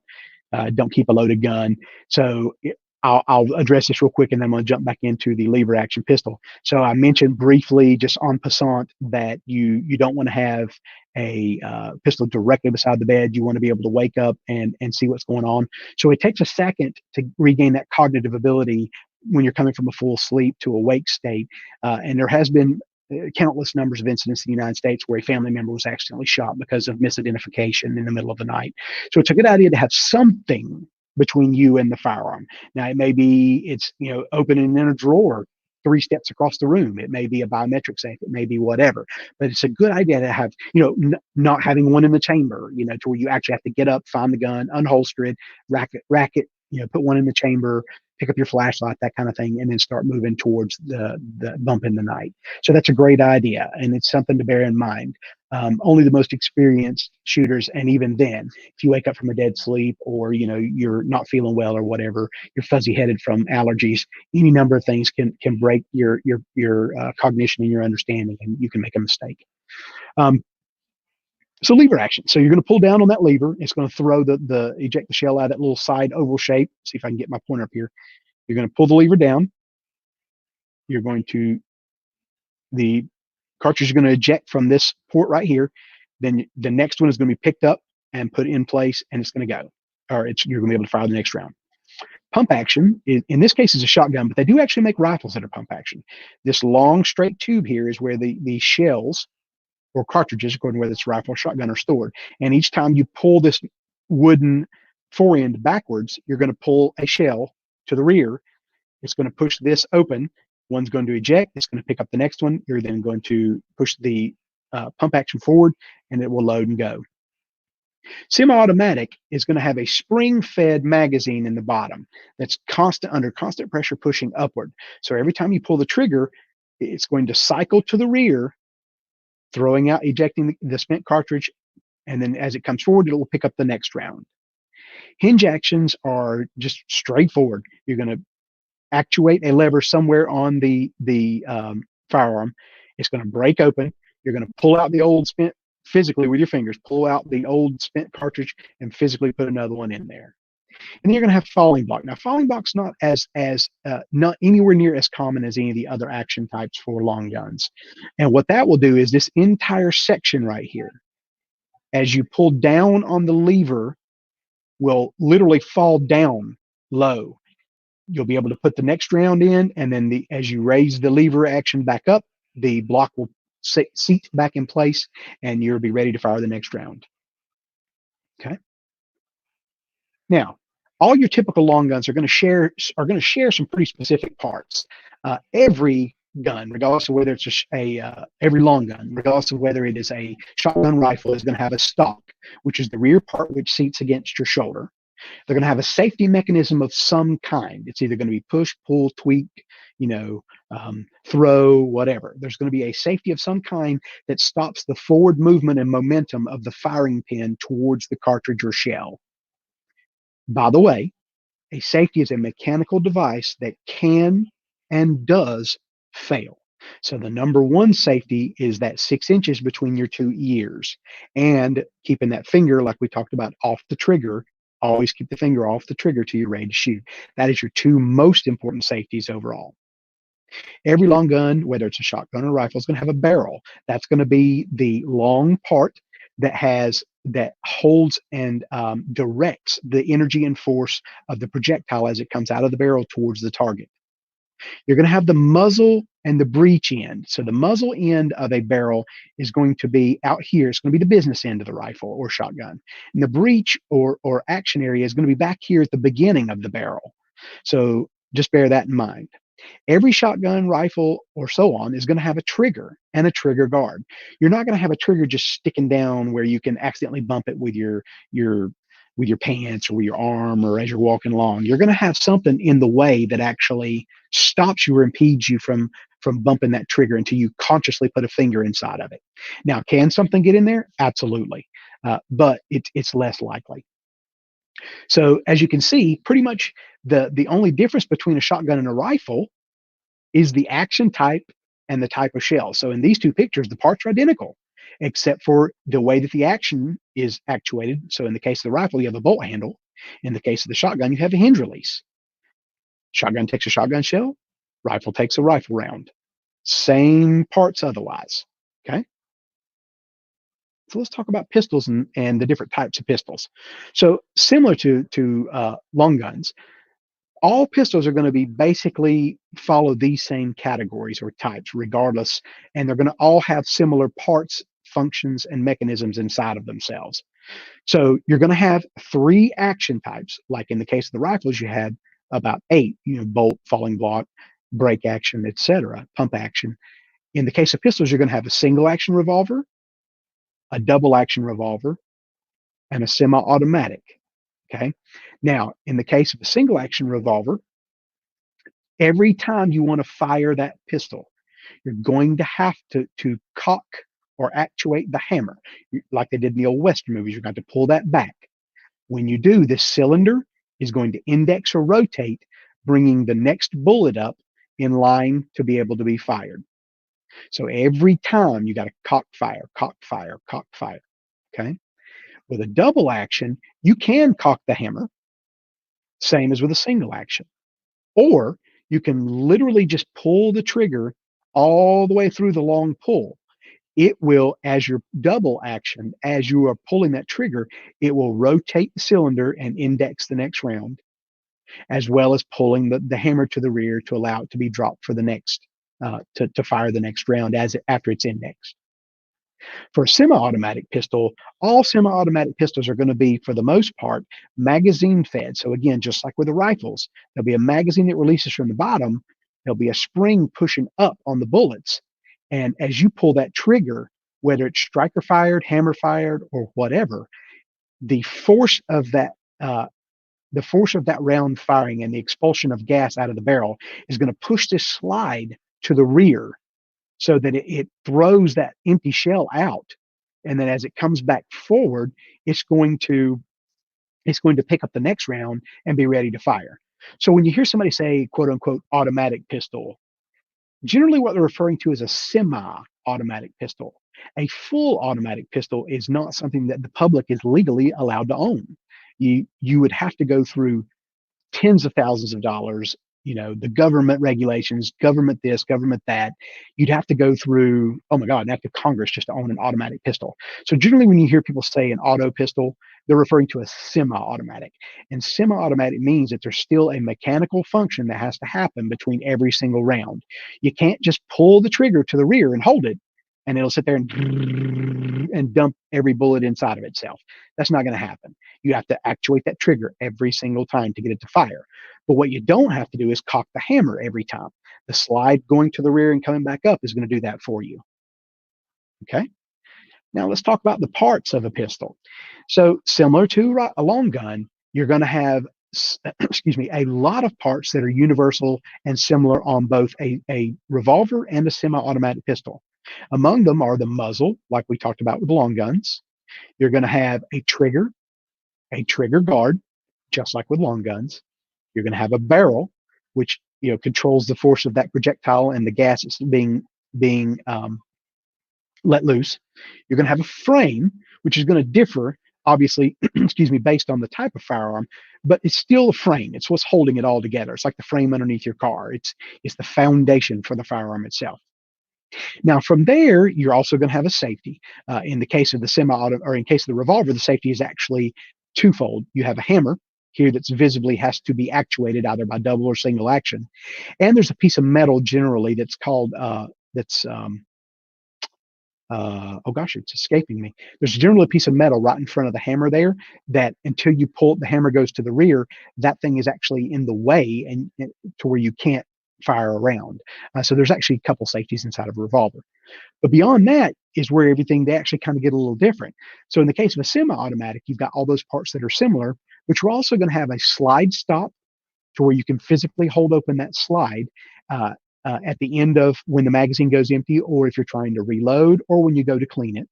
don't keep a loaded gun. So I'll address this real quick, and then I'm going to jump back into the lever action pistol. So I mentioned briefly, just en passant, that you don't want to have a pistol directly beside the bed. You want to be able to wake up and see what's going on. So it takes a second to regain that cognitive ability when you're coming from a full sleep to awake state. And there has been countless numbers of incidents in the United States where a family member was accidentally shot because of misidentification in the middle of the night. So it's a good idea to have something between you and the firearm. Now, it may be it's opening in a drawer 3 steps across the room. It may be a biometric safe. It may be whatever. But it's a good idea to have not having one in the chamber. To where you actually have to get up, find the gun, unholster it, rack it. Put one in the chamber, pick up your flashlight, that kind of thing, and then start moving towards the bump in the night. So that's a great idea, and it's something to bear in mind. Only the most experienced shooters, and even then, if you wake up from a dead sleep or you're not feeling well or whatever, you're fuzzy headed from allergies, any number of things can break your cognition and your understanding, and you can make a mistake. So lever action. So you're going to pull down on that lever. It's going to throw the eject the shell out of that little side oval shape. See if I can get my pointer up here. You're going to pull the lever down. You're going to the cartridge is going to eject from this port right here. Then the next one is going to be picked up and put in place, and it's going to go. Or you're going to be able to fire the next round. Pump action, in this case, is a shotgun, but they do actually make rifles that are pump action. This long straight tube here is where the shells or cartridges, according to whether it's rifle or shotgun, are stored. And each time you pull this wooden forend backwards, you're going to pull a shell to the rear. It's going to push this open. One's going to eject. It's going to pick up the next one. You're then going to push the pump action forward, and it will load and go. Semi-automatic is going to have a spring-fed magazine in the bottom that's under constant pressure pushing upward. So every time you pull the trigger, It's going to cycle to the rear, throwing out, ejecting the spent cartridge, and then as it comes forward, it will pick up the next round. Hinge actions are just straightforward. You're going to actuate a lever somewhere on the firearm. It's going to break open. You're going to pull out the old spent physically with your fingers, pull out the old spent cartridge and physically put another one in there. And then you're going to have falling block. Now, falling block's not not anywhere near as common as any of the other action types for long guns. And what that will do is this entire section right here, as you pull down on the lever, will literally fall down low. You'll be able to put the next round in, and then as you raise the lever action back up, the block will seat back in place, and you'll be ready to fire the next round. Okay. Now, all your typical long guns are going to share some pretty specific parts. Every gun, regardless of whether it's every long gun, regardless of whether it is a shotgun rifle, is going to have a stock, which is the rear part which seats against your shoulder. They're going to have a safety mechanism of some kind. It's either going to be push, pull, tweak, throw, whatever. There's going to be a safety of some kind that stops the forward movement and momentum of the firing pin towards the cartridge or shell. By the way, a safety is a mechanical device that can and does fail. So the number one safety is that 6 inches between your two ears, and keeping that finger, like we talked about, off the trigger. Always keep the finger off the trigger till you're ready to shoot. That is your two most important safeties overall. Every long gun, whether it's a shotgun or rifle, is going to have a barrel. That's going to be the long part that holds and directs the energy and force of the projectile as it comes out of the barrel towards the target. You're going to have the muzzle and the breech end. So the muzzle end of a barrel is going to be out here. It's going to be the business end of the rifle or shotgun. And the breech or action area is going to be back here at the beginning of the barrel. So just bear that in mind. Every shotgun, rifle, or so on is going to have a trigger and a trigger guard. You're not going to have a trigger just sticking down where you can accidentally bump it with your pants or with your arm or as you're walking along. You're going to have something in the way that actually stops you or impedes you from bumping that trigger until you consciously put a finger inside of it. Now, can something get in there? Absolutely, but it's less likely. So as you can see, pretty much the only difference between a shotgun and a rifle is the action type and the type of shell. So in these two pictures, the parts are identical, except for the way that the action is actuated. So in the case of the rifle, you have a bolt handle. In the case of the shotgun, you have a hinge release. Shotgun takes a shotgun shell, rifle takes a rifle round. Same parts otherwise. Okay. So let's talk about pistols and the different types of pistols. So similar to long guns, all pistols are going to be basically follow these same categories or types regardless, and they're going to all have similar parts, functions, and mechanisms inside of themselves. So you're going to have 3 action types. Like in the case of the rifles, you had about 8, bolt, falling block, break action, etc., pump action. In the case of pistols, you're going to have a single action revolver, a double action revolver, and a semi-automatic. Okay. Now, in the case of a single action revolver, every time you want to fire that pistol, you're going to have to cock or actuate the hammer, like they did in the old Western movies. You're going to pull that back. When you do, this cylinder is going to index or rotate, bringing the next bullet up in line to be able to be fired. So every time you got to cock fire, cock fire, cock fire. Okay. With a double action, you can cock the hammer, same as with a single action. Or you can literally just pull the trigger all the way through the long pull. It will, as your double action, as you are pulling that trigger, it will rotate the cylinder and index the next round, as well as pulling the hammer to the rear to allow it to be dropped for the next, to fire the next round after it's indexed. For a semi-automatic pistol, all semi-automatic pistols are going to be, for the most part, magazine fed. So again, just like with the rifles, there'll be a magazine that releases from the bottom. There'll be a spring pushing up on the bullets. And as you pull that trigger, whether it's striker fired, hammer fired, or whatever, the force of that round firing and the expulsion of gas out of the barrel is going to push this slide to the rear so that it throws that empty shell out. And then as it comes back forward, it's going to it's going to pick up the next round and be ready to fire. So when you hear somebody say quote unquote automatic pistol, generally what they're referring to is a semi-automatic pistol. A full automatic pistol is not something that the public is legally allowed to own. You would have to go through tens of thousands of dollars, the government regulations, government this, government that. You'd have to go through, oh my God, an act of Congress just to own an automatic pistol. So generally when you hear people say an auto pistol, they're referring to a semi-automatic. And semi-automatic means that there's still a mechanical function that has to happen between every single round. You can't just pull the trigger to the rear and hold it and it'll sit there and dump every bullet inside of itself. That's not going to happen. You have to actuate that trigger every single time to get it to fire. But what you don't have to do is cock the hammer every time. The slide going to the rear and coming back up is going to do that for you. Okay. Now let's talk about the parts of a pistol. So similar to a long gun, you're going to have, excuse me, a lot of parts that are universal and similar on both a revolver and a semi-automatic pistol. Among them are the muzzle, like we talked about with long guns. You're going to have a trigger guard, just like with long guns. You're going to have a barrel, which controls the force of that projectile and the gas that's being let loose. You're going to have a frame, which is going to differ, obviously, excuse me, based on the type of firearm, but it's still a frame. It's what's holding it all together. It's like the frame underneath your car. It's the foundation for the firearm itself. Now, from there, you're also going to have a safety. In the case of the semi-auto, or in case of the revolver, the safety is actually twofold. You have a hammer here that's visibly has to be actuated either by double or single action, and there's a piece of metal generally that's called oh gosh, it's escaping me. There's generally a piece of metal right in front of the hammer there that until you pull it, the hammer goes to the rear. That thing is actually in the way and to where you can't fire around. So there's actually a couple safeties inside of a revolver. But beyond that is where everything they actually kind of get a little different. So in the case of a semi-automatic, you've got all those parts that are similar, but you're also going to have a slide stop to where you can physically hold open that slide at the end of when the magazine goes empty, or if you're trying to reload, or when you go to clean it.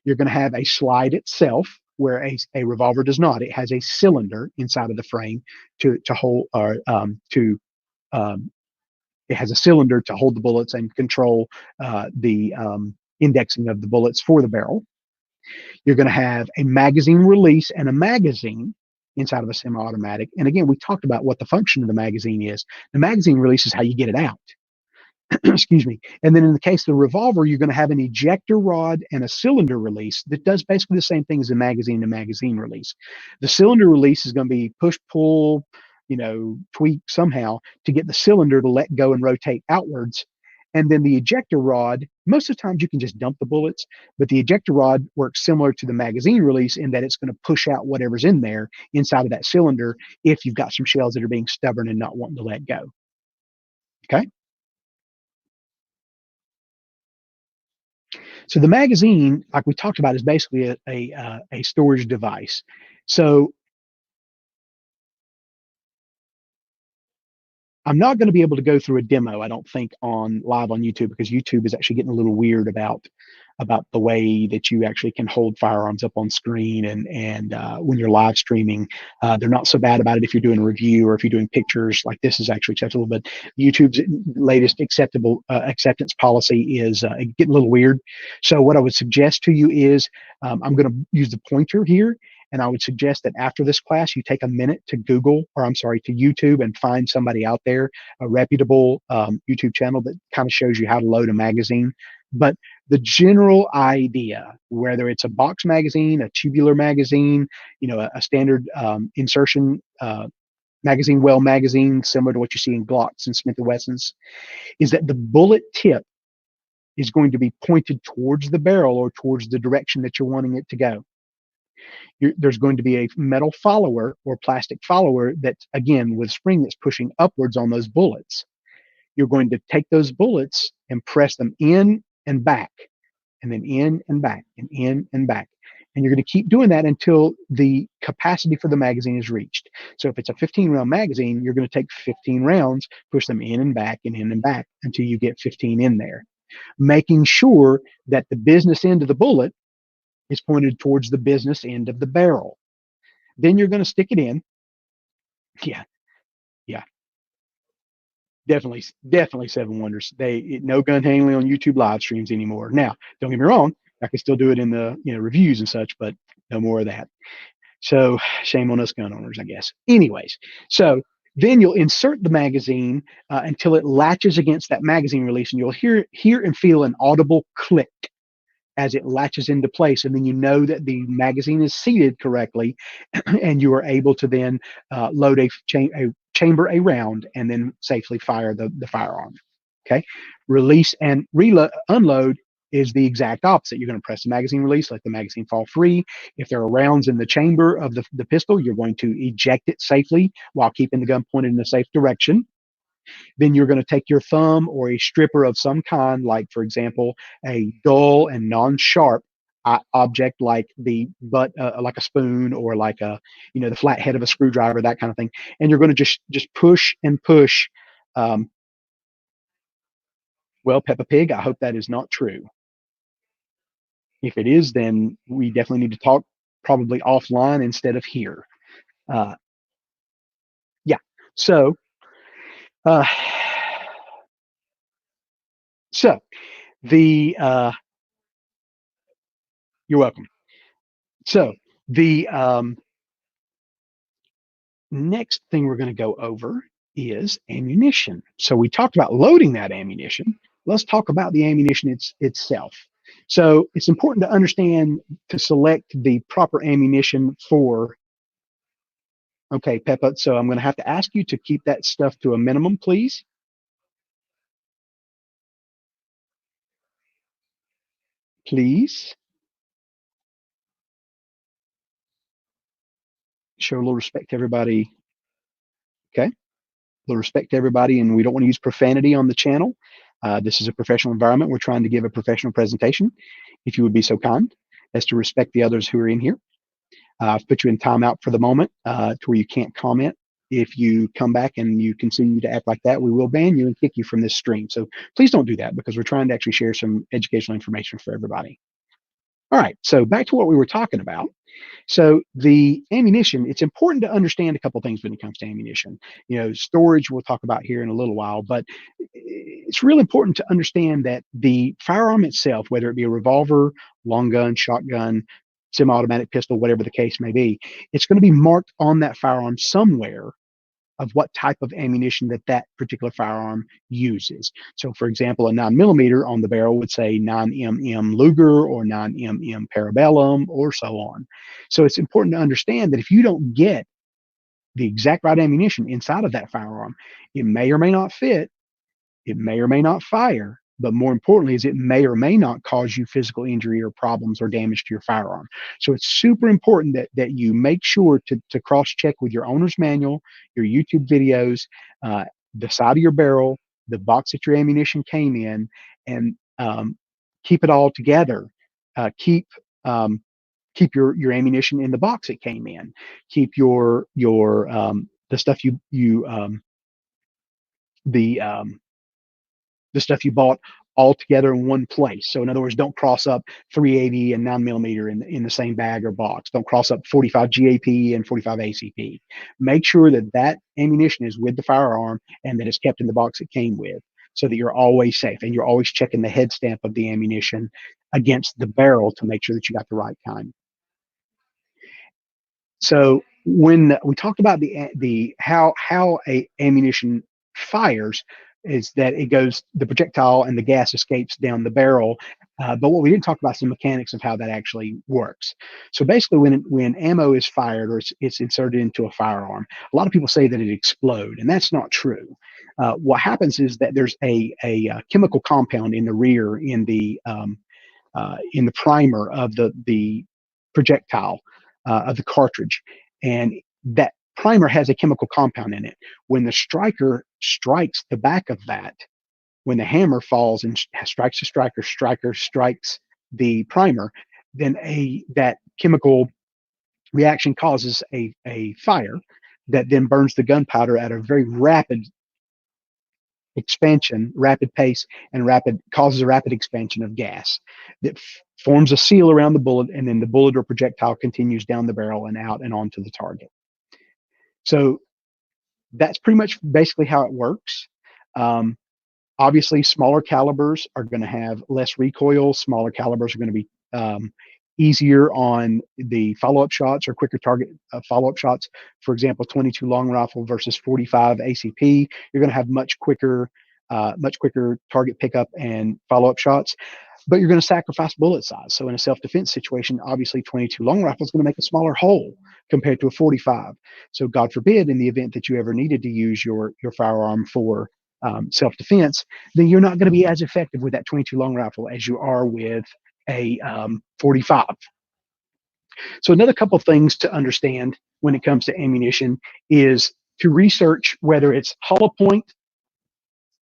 You're going to have a slide itself, where a revolver does not. It has a cylinder inside of the frame to hold, or it has a cylinder to hold the bullets and control the indexing of the bullets for the barrel. You're going to have a magazine release and a magazine inside of a semi-automatic. And again, we talked about what the function of the magazine is. The magazine release is how you get it out. Excuse me. And then in the case of the revolver, you're going to have an ejector rod and a cylinder release that does basically the same thing as a magazine and magazine release. The cylinder release is going to be push, pull, tweak somehow to get the cylinder to let go and rotate outwards. And then the ejector rod, most of the times you can just dump the bullets, but the ejector rod works similar to the magazine release in that it's going to push out whatever's in there inside of that cylinder if you've got some shells that are being stubborn and not wanting to let go. Okay. So the magazine, like we talked about, is basically a storage device. So I'm not going to be able to go through a demo, I don't think, on live on YouTube, because YouTube is actually getting a little weird about the way that you actually can hold firearms up on screen, and when you're live streaming, they're not so bad about it if you're doing a review or if you're doing pictures. Like this is actually acceptable, but YouTube's latest acceptance policy is getting a little weird. So what I would suggest to you is I'm going to use the pointer here. And I would suggest that after this class, you take a minute to to YouTube and find somebody out there, a reputable YouTube channel that kind of shows you how to load a magazine. But the general idea, whether it's a box magazine, a tubular magazine, a standard insertion magazine, well magazine, similar to what you see in Glocks and Smith & Wessons, is that the bullet tip is going to be pointed towards the barrel or towards the direction that you're wanting it to go. There's going to be a metal follower or plastic follower that's, again, with spring that's pushing upwards on those bullets. You're going to take those bullets and press them in and back, and then in and back, and in and back. And you're going to keep doing that until the capacity for the magazine is reached. So if it's a 15-round magazine, you're going to take 15 rounds, push them in and back and in and back until you get 15 in there. making sure that the business end of the bullet is pointed towards the business end of the barrel. Then you're going to stick it in. Yeah, yeah, definitely Seven Wonders. No gun handling on YouTube live streams anymore. Now, don't get me wrong, I can still do it in the reviews and such, but no more of that. So shame on us gun owners, I guess. Anyways, so then you'll insert the magazine until it latches against that magazine release, and you'll hear and feel an audible click as it latches into place, and then you know that the magazine is seated correctly, and you are able to then load a chamber a round and then safely fire the firearm. Okay, release and reload unload is the exact opposite. You're going to press the magazine release, let the magazine fall free. If there are rounds in the chamber of the pistol, you're going to eject it safely while keeping the gun pointed in a safe direction. Then you're going to take your thumb or a stripper of some kind, like, for example, a dull and non-sharp object like the butt, like a spoon, or like the flat head of a screwdriver, that kind of thing. And you're going to just push and push. Um, well, Peppa Pig, I hope that is not true. If it is, then we definitely need to talk, probably offline instead of here. Uh, yeah. So, uh, so the you're welcome. So the next thing we're going to go over is ammunition. So we talked about loading that ammunition. Let's talk about the ammunition itself. So it's important to understand to select the proper ammunition for. Okay, Peppa. So I'm going to have to ask you to keep that stuff to a minimum, please. Please show a little respect to everybody. Okay, a little respect to everybody, and we don't want to use profanity on the channel. This is a professional environment. We're trying to give a professional presentation. If you would be so kind as to respect the others who are in here. I've put you in timeout for the moment to where you can't comment. If you come back and you continue to act like that, we will ban you and kick you from this stream. So please don't do that, because we're trying to actually share some educational information for everybody. All right, so back to what we were talking about. So the ammunition, it's important to understand a couple things when it comes to ammunition. Storage we'll talk about here in a little while, but it's really important to understand that the firearm itself, whether it be a revolver, long gun, shotgun, semi-automatic pistol, whatever the case may be, it's going to be marked on that firearm somewhere of what type of ammunition that particular firearm uses. So, for example, a 9mm on the barrel would say 9mm Luger or 9mm Parabellum, or so on. So it's important to understand that if you don't get the exact right ammunition inside of that firearm, it may or may not fit, it may or may not fire, but more importantly is it may or may not cause you physical injury or problems or damage to your firearm. So it's super important that you make sure to cross-check with your owner's manual, your YouTube videos, the side of your barrel, the box that your ammunition came in, and keep it all together. Keep your ammunition in the box it came in. Keep your the stuff the the stuff you bought all together in one place. So in other words, don't cross up 380 and 9mm in the same bag or box. Don't cross up 45 GAP and 45 ACP. Make sure that ammunition is with the firearm and that it's kept in the box it came with, so that you're always safe, and you're always checking the head stamp of the ammunition against the barrel to make sure that you got the right kind. So when we talked about the how a ammunition fires, is that the projectile and the gas escapes down the barrel. But what we didn't talk about is the mechanics of how that actually works. So basically, when ammo is fired or it's inserted into a firearm, a lot of people say that it explodes, and that's not true. What happens is that there's a chemical compound in the rear, in the primer of the projectile, of the cartridge, and that primer has a chemical compound in it. When the striker strikes the back of that, when the hammer falls and strikes the striker strikes the primer, then that chemical reaction causes a fire that then burns the gunpowder at a very rapid expansion, rapid pace, and causes a rapid expansion of gas that forms a seal around the bullet, and then the bullet or projectile continues down the barrel and out and onto the target. So that's pretty much basically how it works. Um, Obviously, smaller calibers are going to have less recoil. Smaller calibers are going to be easier on the follow-up shots or quicker target follow-up shots. For example, 22 long rifle versus 45 ACP, you're going to have much quicker target pickup and follow-up shots. But you're going to sacrifice bullet size. So in a self-defense situation, obviously 22 long rifle is going to make a smaller hole compared to a 45. So God forbid, in the event that you ever needed to use your firearm for self-defense, then you're not going to be as effective with that 22 long rifle as you are with a 45. So another couple of things to understand when it comes to ammunition is to research whether it's hollow point,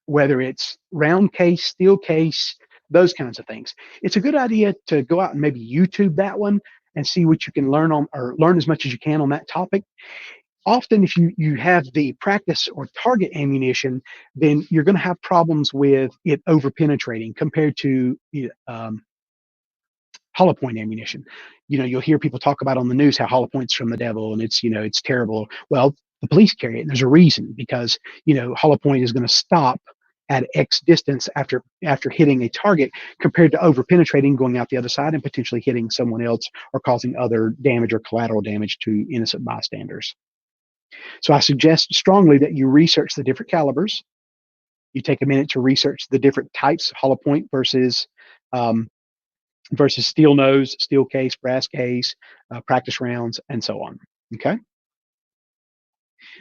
whether it's round case, steel case, those kinds of things. It's a good idea to go out and maybe YouTube that one and see what you can learn on, or learn as much as you can on that topic. Often if you have the practice or target ammunition, then you're going to have problems with it over penetrating compared to hollow point ammunition. You'll hear people talk about on the news how hollow point's from the devil and it's terrible. Well, the police carry it, and there's a reason, because hollow point is going to stop at X distance after hitting a target, compared to over penetrating, going out the other side and potentially hitting someone else or causing other damage or collateral damage to innocent bystanders. So I suggest strongly that you research the different calibers. You take a minute to research the different types, hollow point versus steel nose, steel case, brass case, practice rounds, and so on. Okay.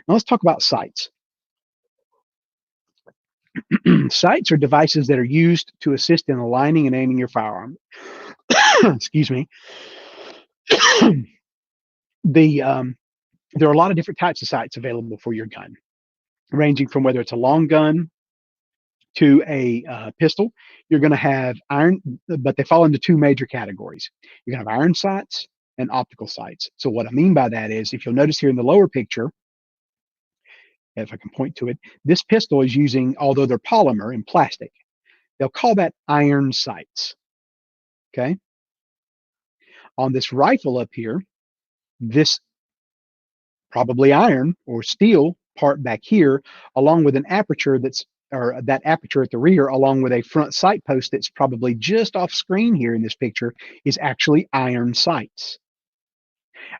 Now let's talk about sights. Sights are devices that are used to assist in aligning and aiming your firearm. Excuse me. There are a lot of different types of sights available for your gun, ranging from whether it's a long gun to a pistol. You're going to have iron, but they fall into two major categories. You're going to have iron sights and optical sights. So what I mean by that is, if you'll notice here in the lower picture, if I can point to it, this pistol is using, although they're polymer and plastic, they'll call that iron sights. Okay. On this rifle up here, this probably iron or steel part back here, along with an aperture that aperture at the rear, along with a front sight post that's probably just off screen here in this picture, is actually iron sights.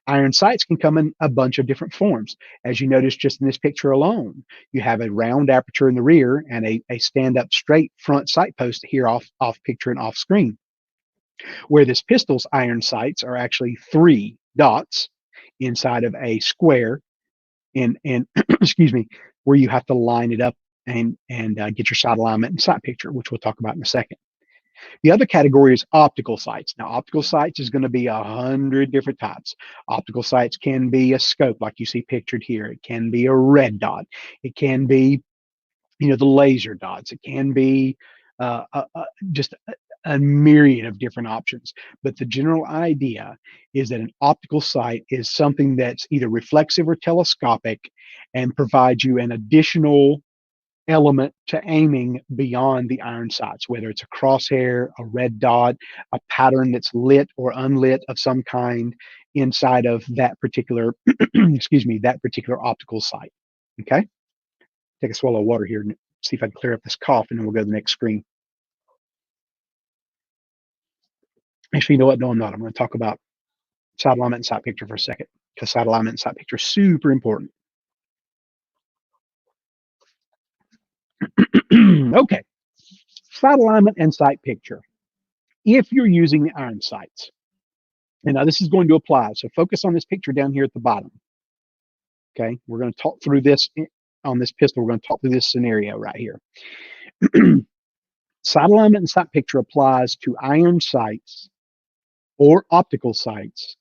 Iron sights can come in a bunch of different forms. As you notice just in this picture alone, you have a round aperture in the rear and a stand-up straight front sight post here off picture and off screen. Where this pistol's iron sights are actually 3 dots inside of a square, and excuse me, where you have to line it up and get your sight alignment and sight picture, which we'll talk about in a second. The other category is optical sights. Now, optical sights is going to be 100 different types. Optical sights can be a scope, like you see pictured here. It can be a red dot. It can be, the laser dots. It can be just a myriad of different options. But the general idea is that an optical sight is something that's either reflexive or telescopic and provides you an additional element to aiming beyond the iron sights, whether it's a crosshair, a red dot, a pattern that's lit or unlit of some kind inside of that particular, that particular optical sight. Okay. Take a swallow of water here and see if I can clear up this cough, and then we'll go to the next screen. Actually, you know what? No, I'm not. I'm going to talk about sight alignment and sight picture for a second, because sight alignment and sight picture is super important. Okay. Sight alignment and sight picture. If you're using the iron sights, and now this is going to apply, so focus on this picture down here at the bottom. Okay. We're going to talk through this on this pistol. We're going to talk through this scenario right here. Sight alignment and sight picture applies to iron sights or optical sights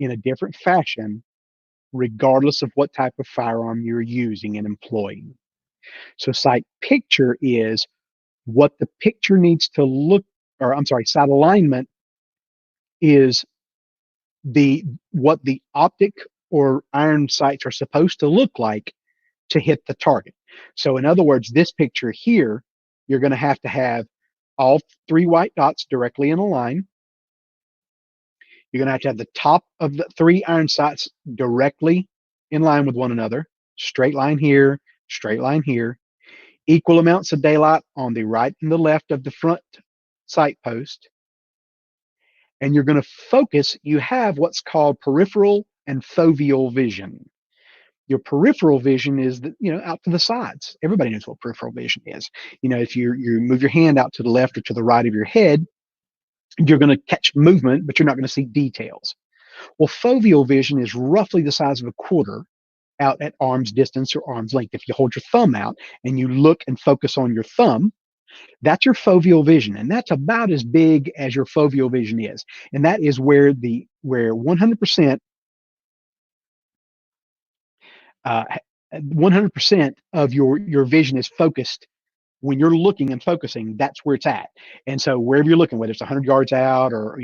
in a different fashion, regardless of what type of firearm you're using and employing. So sight picture is what the picture needs to look, or I'm sorry, sight alignment is what the optic or iron sights are supposed to look like to hit the target. So in other words, this picture here, you're going to have all three white dots directly in a line. You're going to have the top of the three iron sights directly in line with one another. Straight line here, straight line here. Equal amounts of daylight on the right and the left of the front sight post. And you're going to focus, you have what's called peripheral and foveal vision. Your peripheral vision is out to the sides. Everybody knows what peripheral vision is. If you move your hand out to the left or to the right of your head, you're going to catch movement, but you're not going to see details. Well, foveal vision is roughly the size of a quarter out at arm's distance or arm's length. If you hold your thumb out and you look and focus on your thumb, that's your foveal vision, and that's about as big as your foveal vision is. And that is where 100% 100% of your vision is focused. When you're looking and focusing, that's where it's at. And so wherever you're looking, whether it's 100 yards out or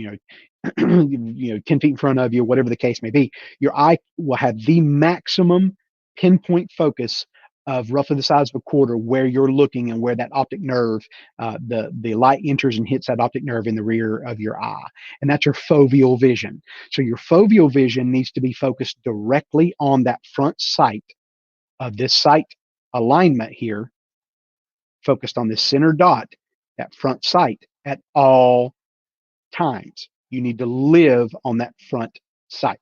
10 feet in front of you, whatever the case may be, your eye will have the maximum pinpoint focus of roughly the size of a quarter where you're looking and where that optic nerve, the light enters and hits that optic nerve in the rear of your eye. And that's your foveal vision. So your foveal vision needs to be focused directly on that front sight of this sight alignment here, focused on this center dot, that front sight at all times. You need to live on that front sight.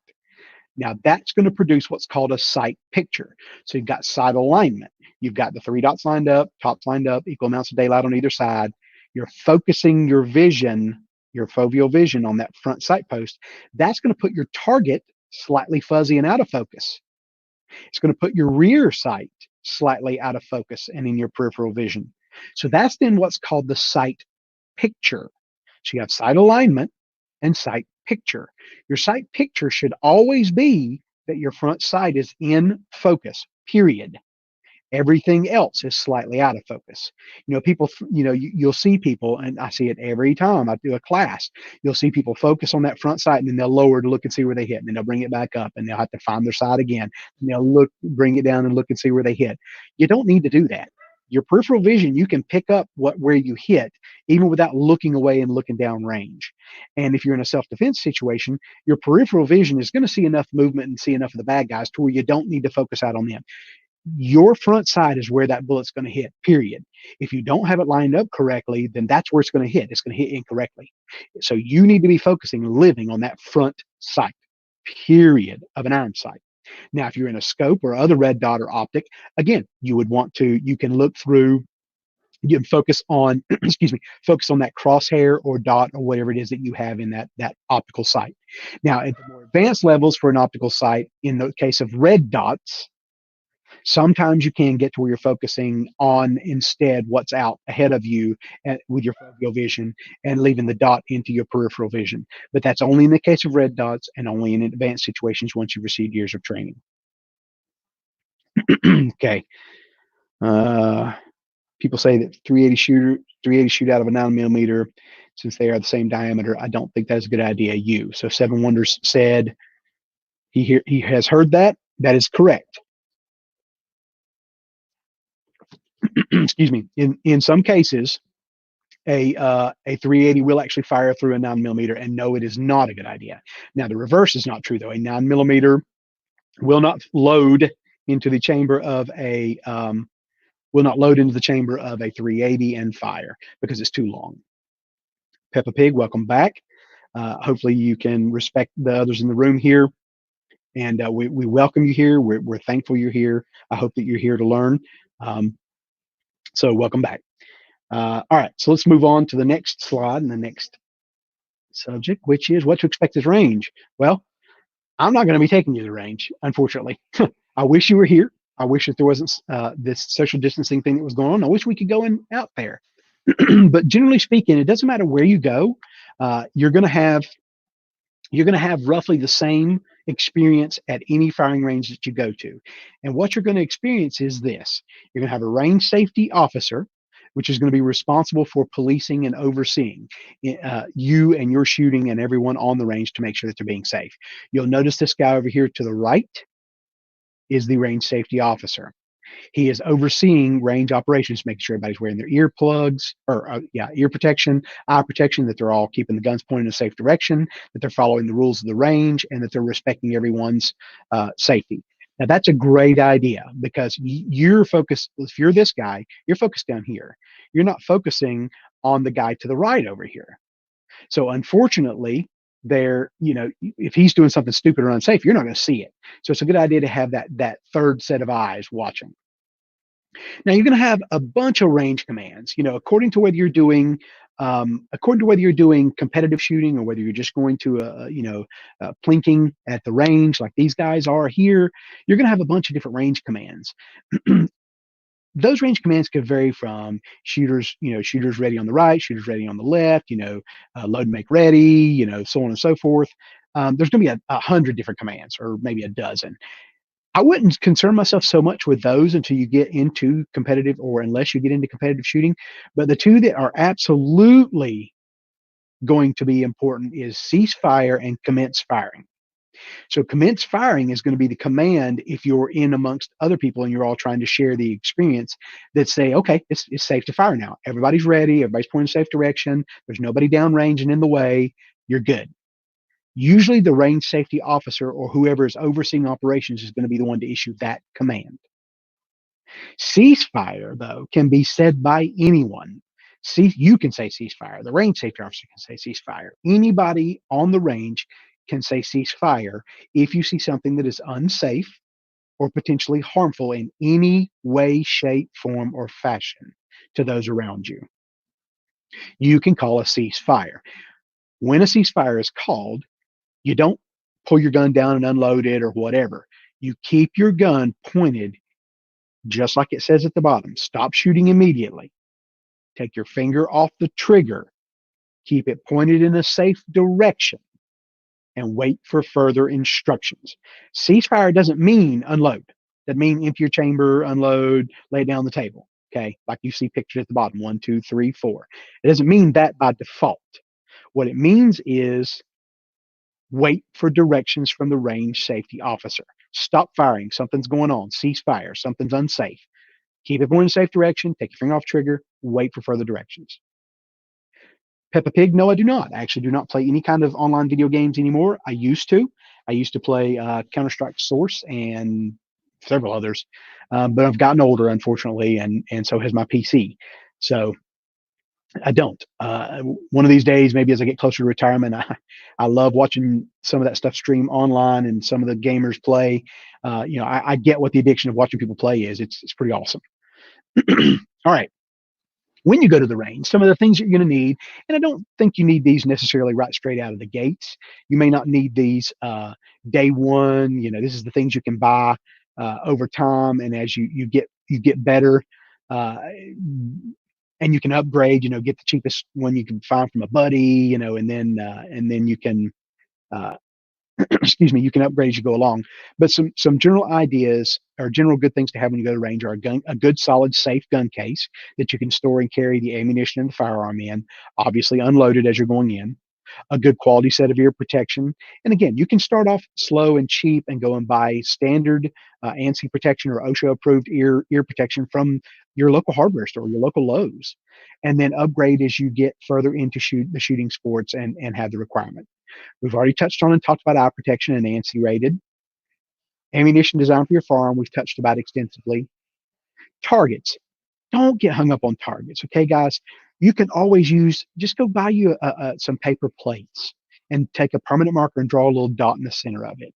Now that's going to produce what's called a sight picture. So you've got sight alignment. You've got the three dots lined up, tops lined up, equal amounts of daylight on either side. You're focusing your vision, your foveal vision on that front sight post. That's going to put your target slightly fuzzy and out of focus. It's going to put your rear sight slightly out of focus and in your peripheral vision. So that's then what's called the sight picture. So you have sight alignment and sight picture. Your sight picture should always be that your front sight is in focus, period. Everything else is slightly out of focus. People, you'll see people, and I see it every time I do a class. You'll see people focus on that front sight, and then they'll lower to look and see where they hit, and then they'll bring it back up, and they'll have to find their sight again, and they'll look, bring it down, and look and see where they hit. You don't need to do that. Your peripheral vision, you can pick up where you hit, even without looking away and looking down range. And if you're in a self-defense situation, your peripheral vision is going to see enough movement and see enough of the bad guys to where you don't need to focus out on them. Your front sight is where that bullet's going to hit, period. If you don't have it lined up correctly, then that's where it's going to hit. It's going to hit incorrectly. So you need to be focusing, living on that front sight, period, of an iron sight. Now, if you're in a scope or other red dot or optic, again, you can look through, you can focus on, focus on that crosshair or dot or whatever it is that you have in that optical sight. Now, at the more advanced levels for an optical sight, in the case of red dots, sometimes you can get to where you're focusing on instead what's out ahead of you with your foveal vision and leaving the dot into your peripheral vision. But that's only in the case of red dots and only in advanced situations once you've received years of training. Okay. People say that 380 shoot out of a 9mm, since they are the same diameter. I don't think that's a good idea. So Seven Wonders said he has heard that. That is correct. Excuse me. In some cases, a 380 will actually fire through a 9mm, and no, it is not a good idea. Now, the reverse is not true, though. A 9mm will not load into the chamber of a 380 and fire because it's too long. Peppa Pig, welcome back. Hopefully you can respect the others in the room here, and we welcome you here. We're thankful you're here. I hope that you're here to learn. So welcome back. All right, so let's move on to the next slide and the next subject, which is what to expect as range. Well, I'm not going to be taking you to range, unfortunately. I wish you were here. I wish that there wasn't this social distancing thing that was going on. I wish we could go out there. But generally speaking, it doesn't matter where you go. You're going to have roughly the same experience at any firing range that you go to. And what you're going to experience is this. You're going to have a range safety officer, which is going to be responsible for policing and overseeing you and your shooting and everyone on the range to make sure that they're being safe. You'll notice this guy over here to the right is the range safety officer. He is overseeing range operations, making sure everybody's wearing their earplugs or ear protection, eye protection, that they're all keeping the guns pointed in a safe direction, that they're following the rules of the range, and that they're respecting everyone's safety. Now that's a great idea because you're focused. If you're this guy, you're focused down here. You're not focusing on the guy to the right over here. So unfortunately, if he's doing something stupid or unsafe, you're not going to see it. So it's a good idea to have that third set of eyes watching. Now you're going to have a bunch of range commands, according to whether you're doing competitive shooting or whether you're just going to, plinking at the range like these guys are here. You're going to have a bunch of different range commands. Those range commands could vary from shooters ready on the right, shooters ready on the left, load, make ready, so on and so forth. There's going to be 100 different commands, or maybe a dozen. I wouldn't concern myself so much with those until you get into competitive, or unless you get into competitive shooting. But the two that are absolutely going to be important is cease fire and commence firing. So commence firing is going to be the command if you're in amongst other people and you're all trying to share the experience, that say, okay, it's safe to fire now. Everybody's ready. Everybody's pointing in a safe direction. There's nobody downrange and in the way. You're good. Usually the range safety officer or whoever is overseeing operations is going to be the one to issue that command. Ceasefire, though, can be said by anyone. You can say ceasefire. The range safety officer can say ceasefire. Anybody on the range can say ceasefire if you see something that is unsafe or potentially harmful in any way, shape, form, or fashion to those around you. You can call a ceasefire. When a ceasefire is called, you don't pull your gun down and unload it or whatever. You keep your gun pointed just like it says at the bottom. Stop shooting immediately. Take your finger off the trigger. Keep it pointed in a safe direction and wait for further instructions. Ceasefire doesn't mean unload. That means empty your chamber, unload, lay it down on the table. Okay, like you see pictured at the bottom, 1, 2, 3, 4. It doesn't mean that by default. What it means is wait for directions from the range safety officer. Stop firing. Something's going on. Cease fire. Something's unsafe. Keep it going in a safe direction. Take your finger off trigger. Wait for further directions. Peppa Pig, no, I do not. I actually do not play any kind of online video games anymore. I used to. I used to play Counter-Strike Source and several others, but I've gotten older, unfortunately, and so has my PC. So I don't. One of these days, maybe as I get closer to retirement, I love watching some of that stuff stream online and some of the gamers play. I get what the addiction of watching people play is. It's pretty awesome. All right. When you go to the range, some of the things that you're going to need, and I don't think you need these necessarily right straight out of the gates. You may not need these day one. This is the things you can buy over time, and as you get better, and you can upgrade. Get the cheapest one you can find from a buddy. And then you can excuse me, you can upgrade as you go along. But some general ideas or general good things to have when you go to range are a good, solid, safe gun case that you can store and carry the ammunition and the firearm in, obviously unloaded as you're going in. A good quality set of ear protection. And again, you can start off slow and cheap and go and buy standard ANSI protection or OSHA approved ear protection from your local hardware store, your local Lowe's, and then upgrade as you get further into the shooting sports and have the requirement. We've already touched on and talked about eye protection and ANSI rated. Ammunition designed for your firearm, we've touched about extensively. Targets. Don't get hung up on targets, okay, guys? You can always just go buy you some paper plates and take a permanent marker and draw a little dot in the center of it.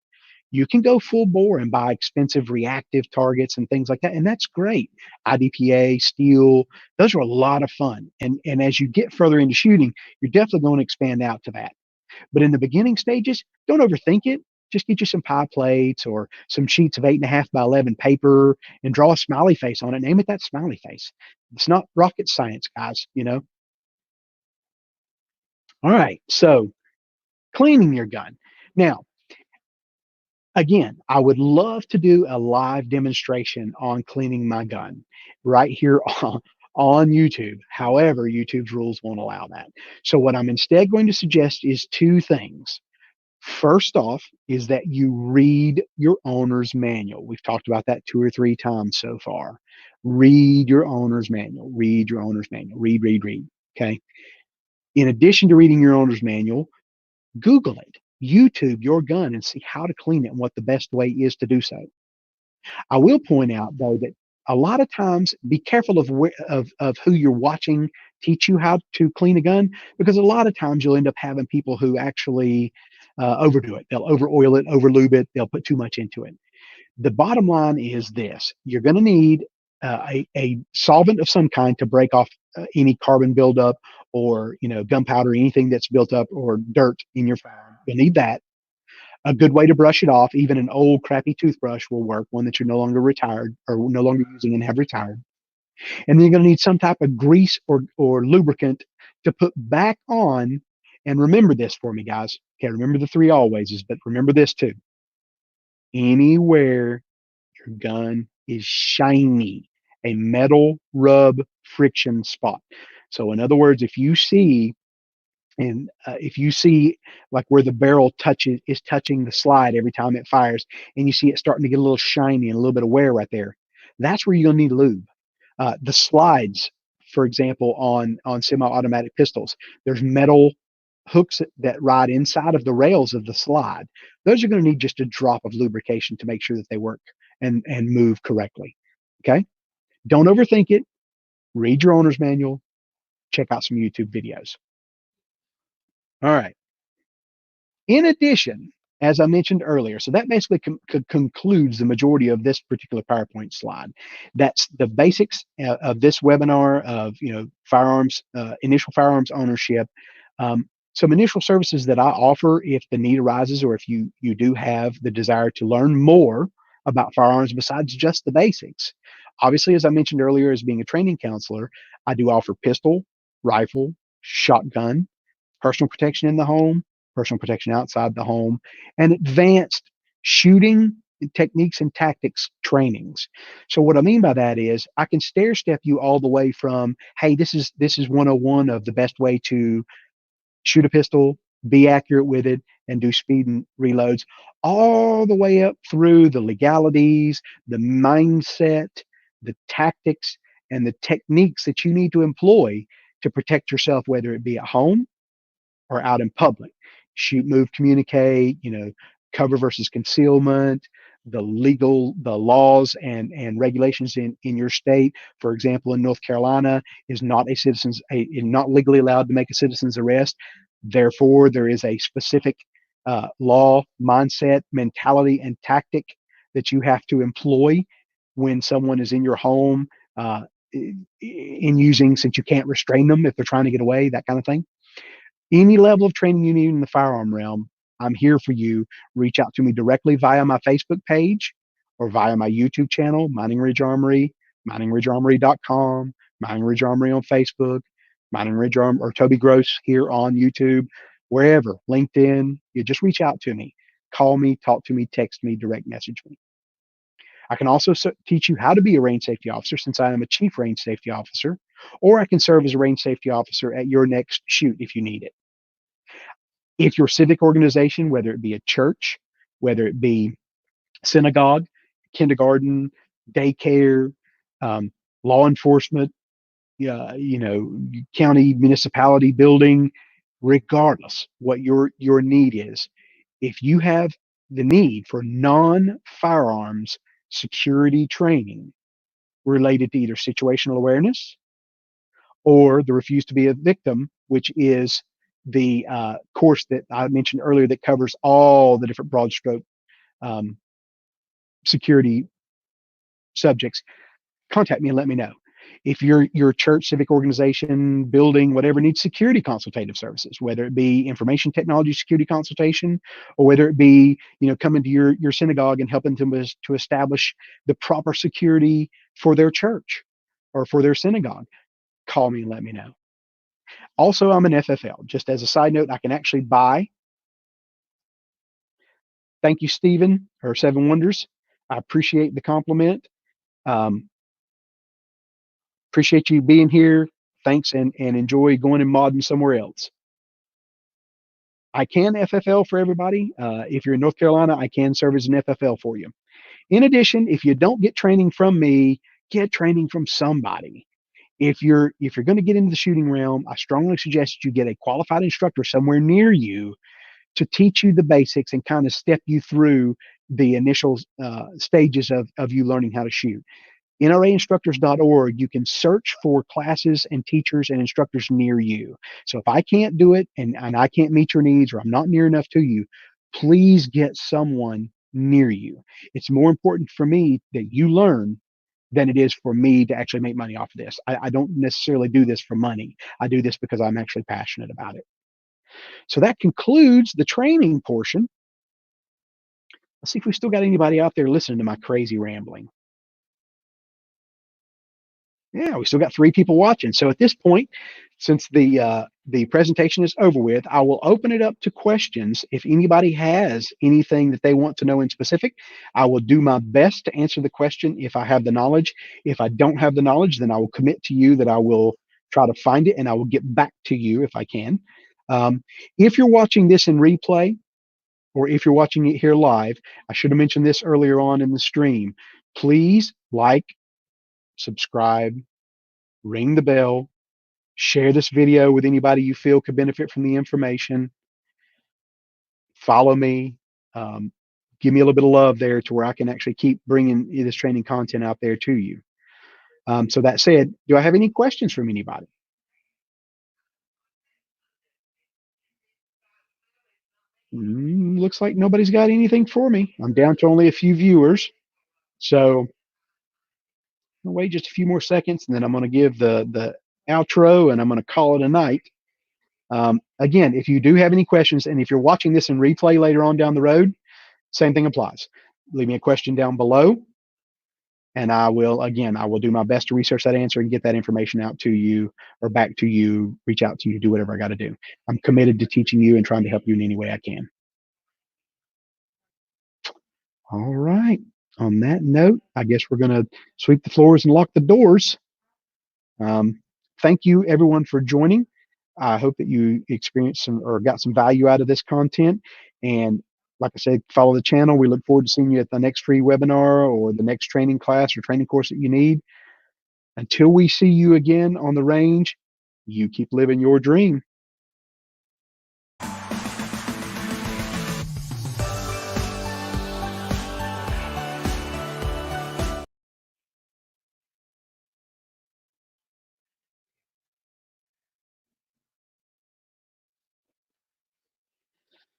You can go full bore and buy expensive reactive targets and things like that, and that's great. IDPA, steel, those are a lot of fun. And as you get further into shooting, you're definitely going to expand out to that. But in the beginning stages, don't overthink it. Just get you some pie plates or some sheets of 8.5 by 11 paper and draw a smiley face on it. Name it that smiley face. It's not rocket science, guys. All right. So cleaning your gun. Now, again, I would love to do a live demonstration on cleaning my gun right here on YouTube. However, YouTube's rules won't allow that. So what I'm instead going to suggest is two things. First off is that you read your owner's manual. We've talked about that 2 or 3 times so far. Read your owner's manual. Read your owner's manual. Read, read, read. Okay. In addition to reading your owner's manual, Google it, YouTube your gun and see how to clean it and what the best way is to do so. I will point out though that a lot of times be careful of of who you're watching teach you how to clean a gun, because a lot of times you'll end up having people who actually overdo it. They'll over oil it, over lube it. They'll put too much into it. The bottom line is this: you're going to need a solvent of some kind to break off any carbon buildup, or gunpowder, anything that's built up, or dirt in your firearm. You'll need that. A good way to brush it off, even an old crappy toothbrush will work, one that you're no longer retired or no longer using and have retired. And then you're going to need some type of grease or lubricant to put back on. And remember this for me, guys. Okay, remember the three alwayses, but remember this too. Anywhere your gun is shiny, a metal rub friction spot. So, in other words, if you see like where the barrel touches is touching the slide every time it fires, and you see it starting to get a little shiny and a little bit of wear right there, that's where you're gonna need lube. The slides, for example, on semi-automatic pistols, there's metal hooks that ride inside of the rails of the slide. Those are going to need just a drop of lubrication to make sure that they work and move correctly. Okay, don't overthink it. Read your owner's manual. Check out some YouTube videos. All right. In addition, as I mentioned earlier, so that basically concludes the majority of this particular PowerPoint slide. That's the basics of this webinar of firearms, initial firearms ownership. Some initial services that I offer if the need arises, or if you do have the desire to learn more about firearms besides just the basics. Obviously, as I mentioned earlier, as being a training counselor, I do offer pistol, rifle, shotgun, personal protection in the home, personal protection outside the home, and advanced shooting techniques and tactics trainings. So what I mean by that is I can stair step you all the way from, hey, this is 101 of the best way to shoot a pistol, be accurate with it, and do speed and reloads, all the way up through the legalities, the mindset, the tactics, and the techniques that you need to employ to protect yourself, whether it be at home or out in public. Shoot, move, communicate, cover versus concealment, the laws and regulations in your state. For example, in North Carolina, is not legally allowed to make a citizen's arrest. Therefore, there is a specific law, mindset, mentality, and tactic that you have to employ when someone is in your home, in using, since you can't restrain them if they're trying to get away, that kind of thing. Any level of training you need in the firearm realm, I'm here for you. Reach out to me directly via my Facebook page or via my YouTube channel, Mining Ridge Armory, miningridgearmory.com, Mining Ridge Armory on Facebook, Mining Ridge Armory, or Toby Gross here on YouTube, wherever, LinkedIn. You just reach out to me. Call me, talk to me, text me, direct message me. I can also teach you how to be a range safety officer, since I am a chief range safety officer, or I can serve as a range safety officer at your next shoot if you need it. If your civic organization, whether it be a church, whether it be synagogue, kindergarten, daycare, law enforcement, county municipality building, regardless what your need is, if you have the need for non-firearms security training related to either situational awareness or the refuse to be a victim, which is the course that I mentioned earlier that covers all the different broad stroke um, security subjects, contact me and let me know. If your church, civic organization, building, whatever needs security consultative services, whether it be information technology security consultation, or whether it be coming to your synagogue and helping to establish the proper security for their church or for their synagogue, call me and let me know. Also, I'm an FFL. Just as a side note, I can actually buy. Thank you, Stephen, or Seven Wonders. I appreciate the compliment. Um, appreciate you being here. Thanks, and enjoy going and modding somewhere else. I can FFL for everybody. If you're in North Carolina, I can serve as an FFL for you. In addition, if you don't get training from me, get training from somebody. If you're going to get into the shooting realm, I strongly suggest that you get a qualified instructor somewhere near you to teach you the basics and kind of step you through the initial stages of you learning how to shoot. NRAinstructors.org, you can search for classes and teachers and instructors near you. So if I can't do it and I can't meet your needs or I'm not near enough to you, please get someone near you. It's more important for me that you learn than it is for me to actually make money off of this. I don't necessarily do this for money. I do this because I'm actually passionate about it. So that concludes the training portion. Let's see if we still got anybody out there listening to my crazy rambling. Yeah, we still got 3 people watching. So at this point, since the presentation is over with, I will open it up to questions. If anybody has anything that they want to know in specific, I will do my best to answer the question if I have the knowledge. If I don't have the knowledge, then I will commit to you that I will try to find it and I will get back to you if I can. Um, if you're watching this in replay, or if you're watching it here live, I should have mentioned this earlier on in the stream. Please like, subscribe, ring the bell, share this video with anybody you feel could benefit from the information. Follow me. Um, give me a little bit of love there to where I can actually keep bringing this training content out there to you. So that said, do I have any questions from anybody? Looks like nobody's got anything for me. I'm down to only a few viewers. So I'll wait just a few more seconds and then I'm going to give the outro and I'm going to call it a night. Again, if you do have any questions and if you're watching this in replay later on down the road, same thing applies. Leave me a question down below and I will do my best to research that answer and get that information out to you or back to you, reach out to you, do whatever I got to do. I'm committed to teaching you and trying to help you in any way I can. All right. On that note, I guess we're going to sweep the floors and lock the doors. Thank you everyone for joining. I hope that you experienced some or got some value out of this content. And like I said, follow the channel. We look forward to seeing you at the next free webinar or the next training class or training course that you need. Until we see you again on the range, you keep living your dream.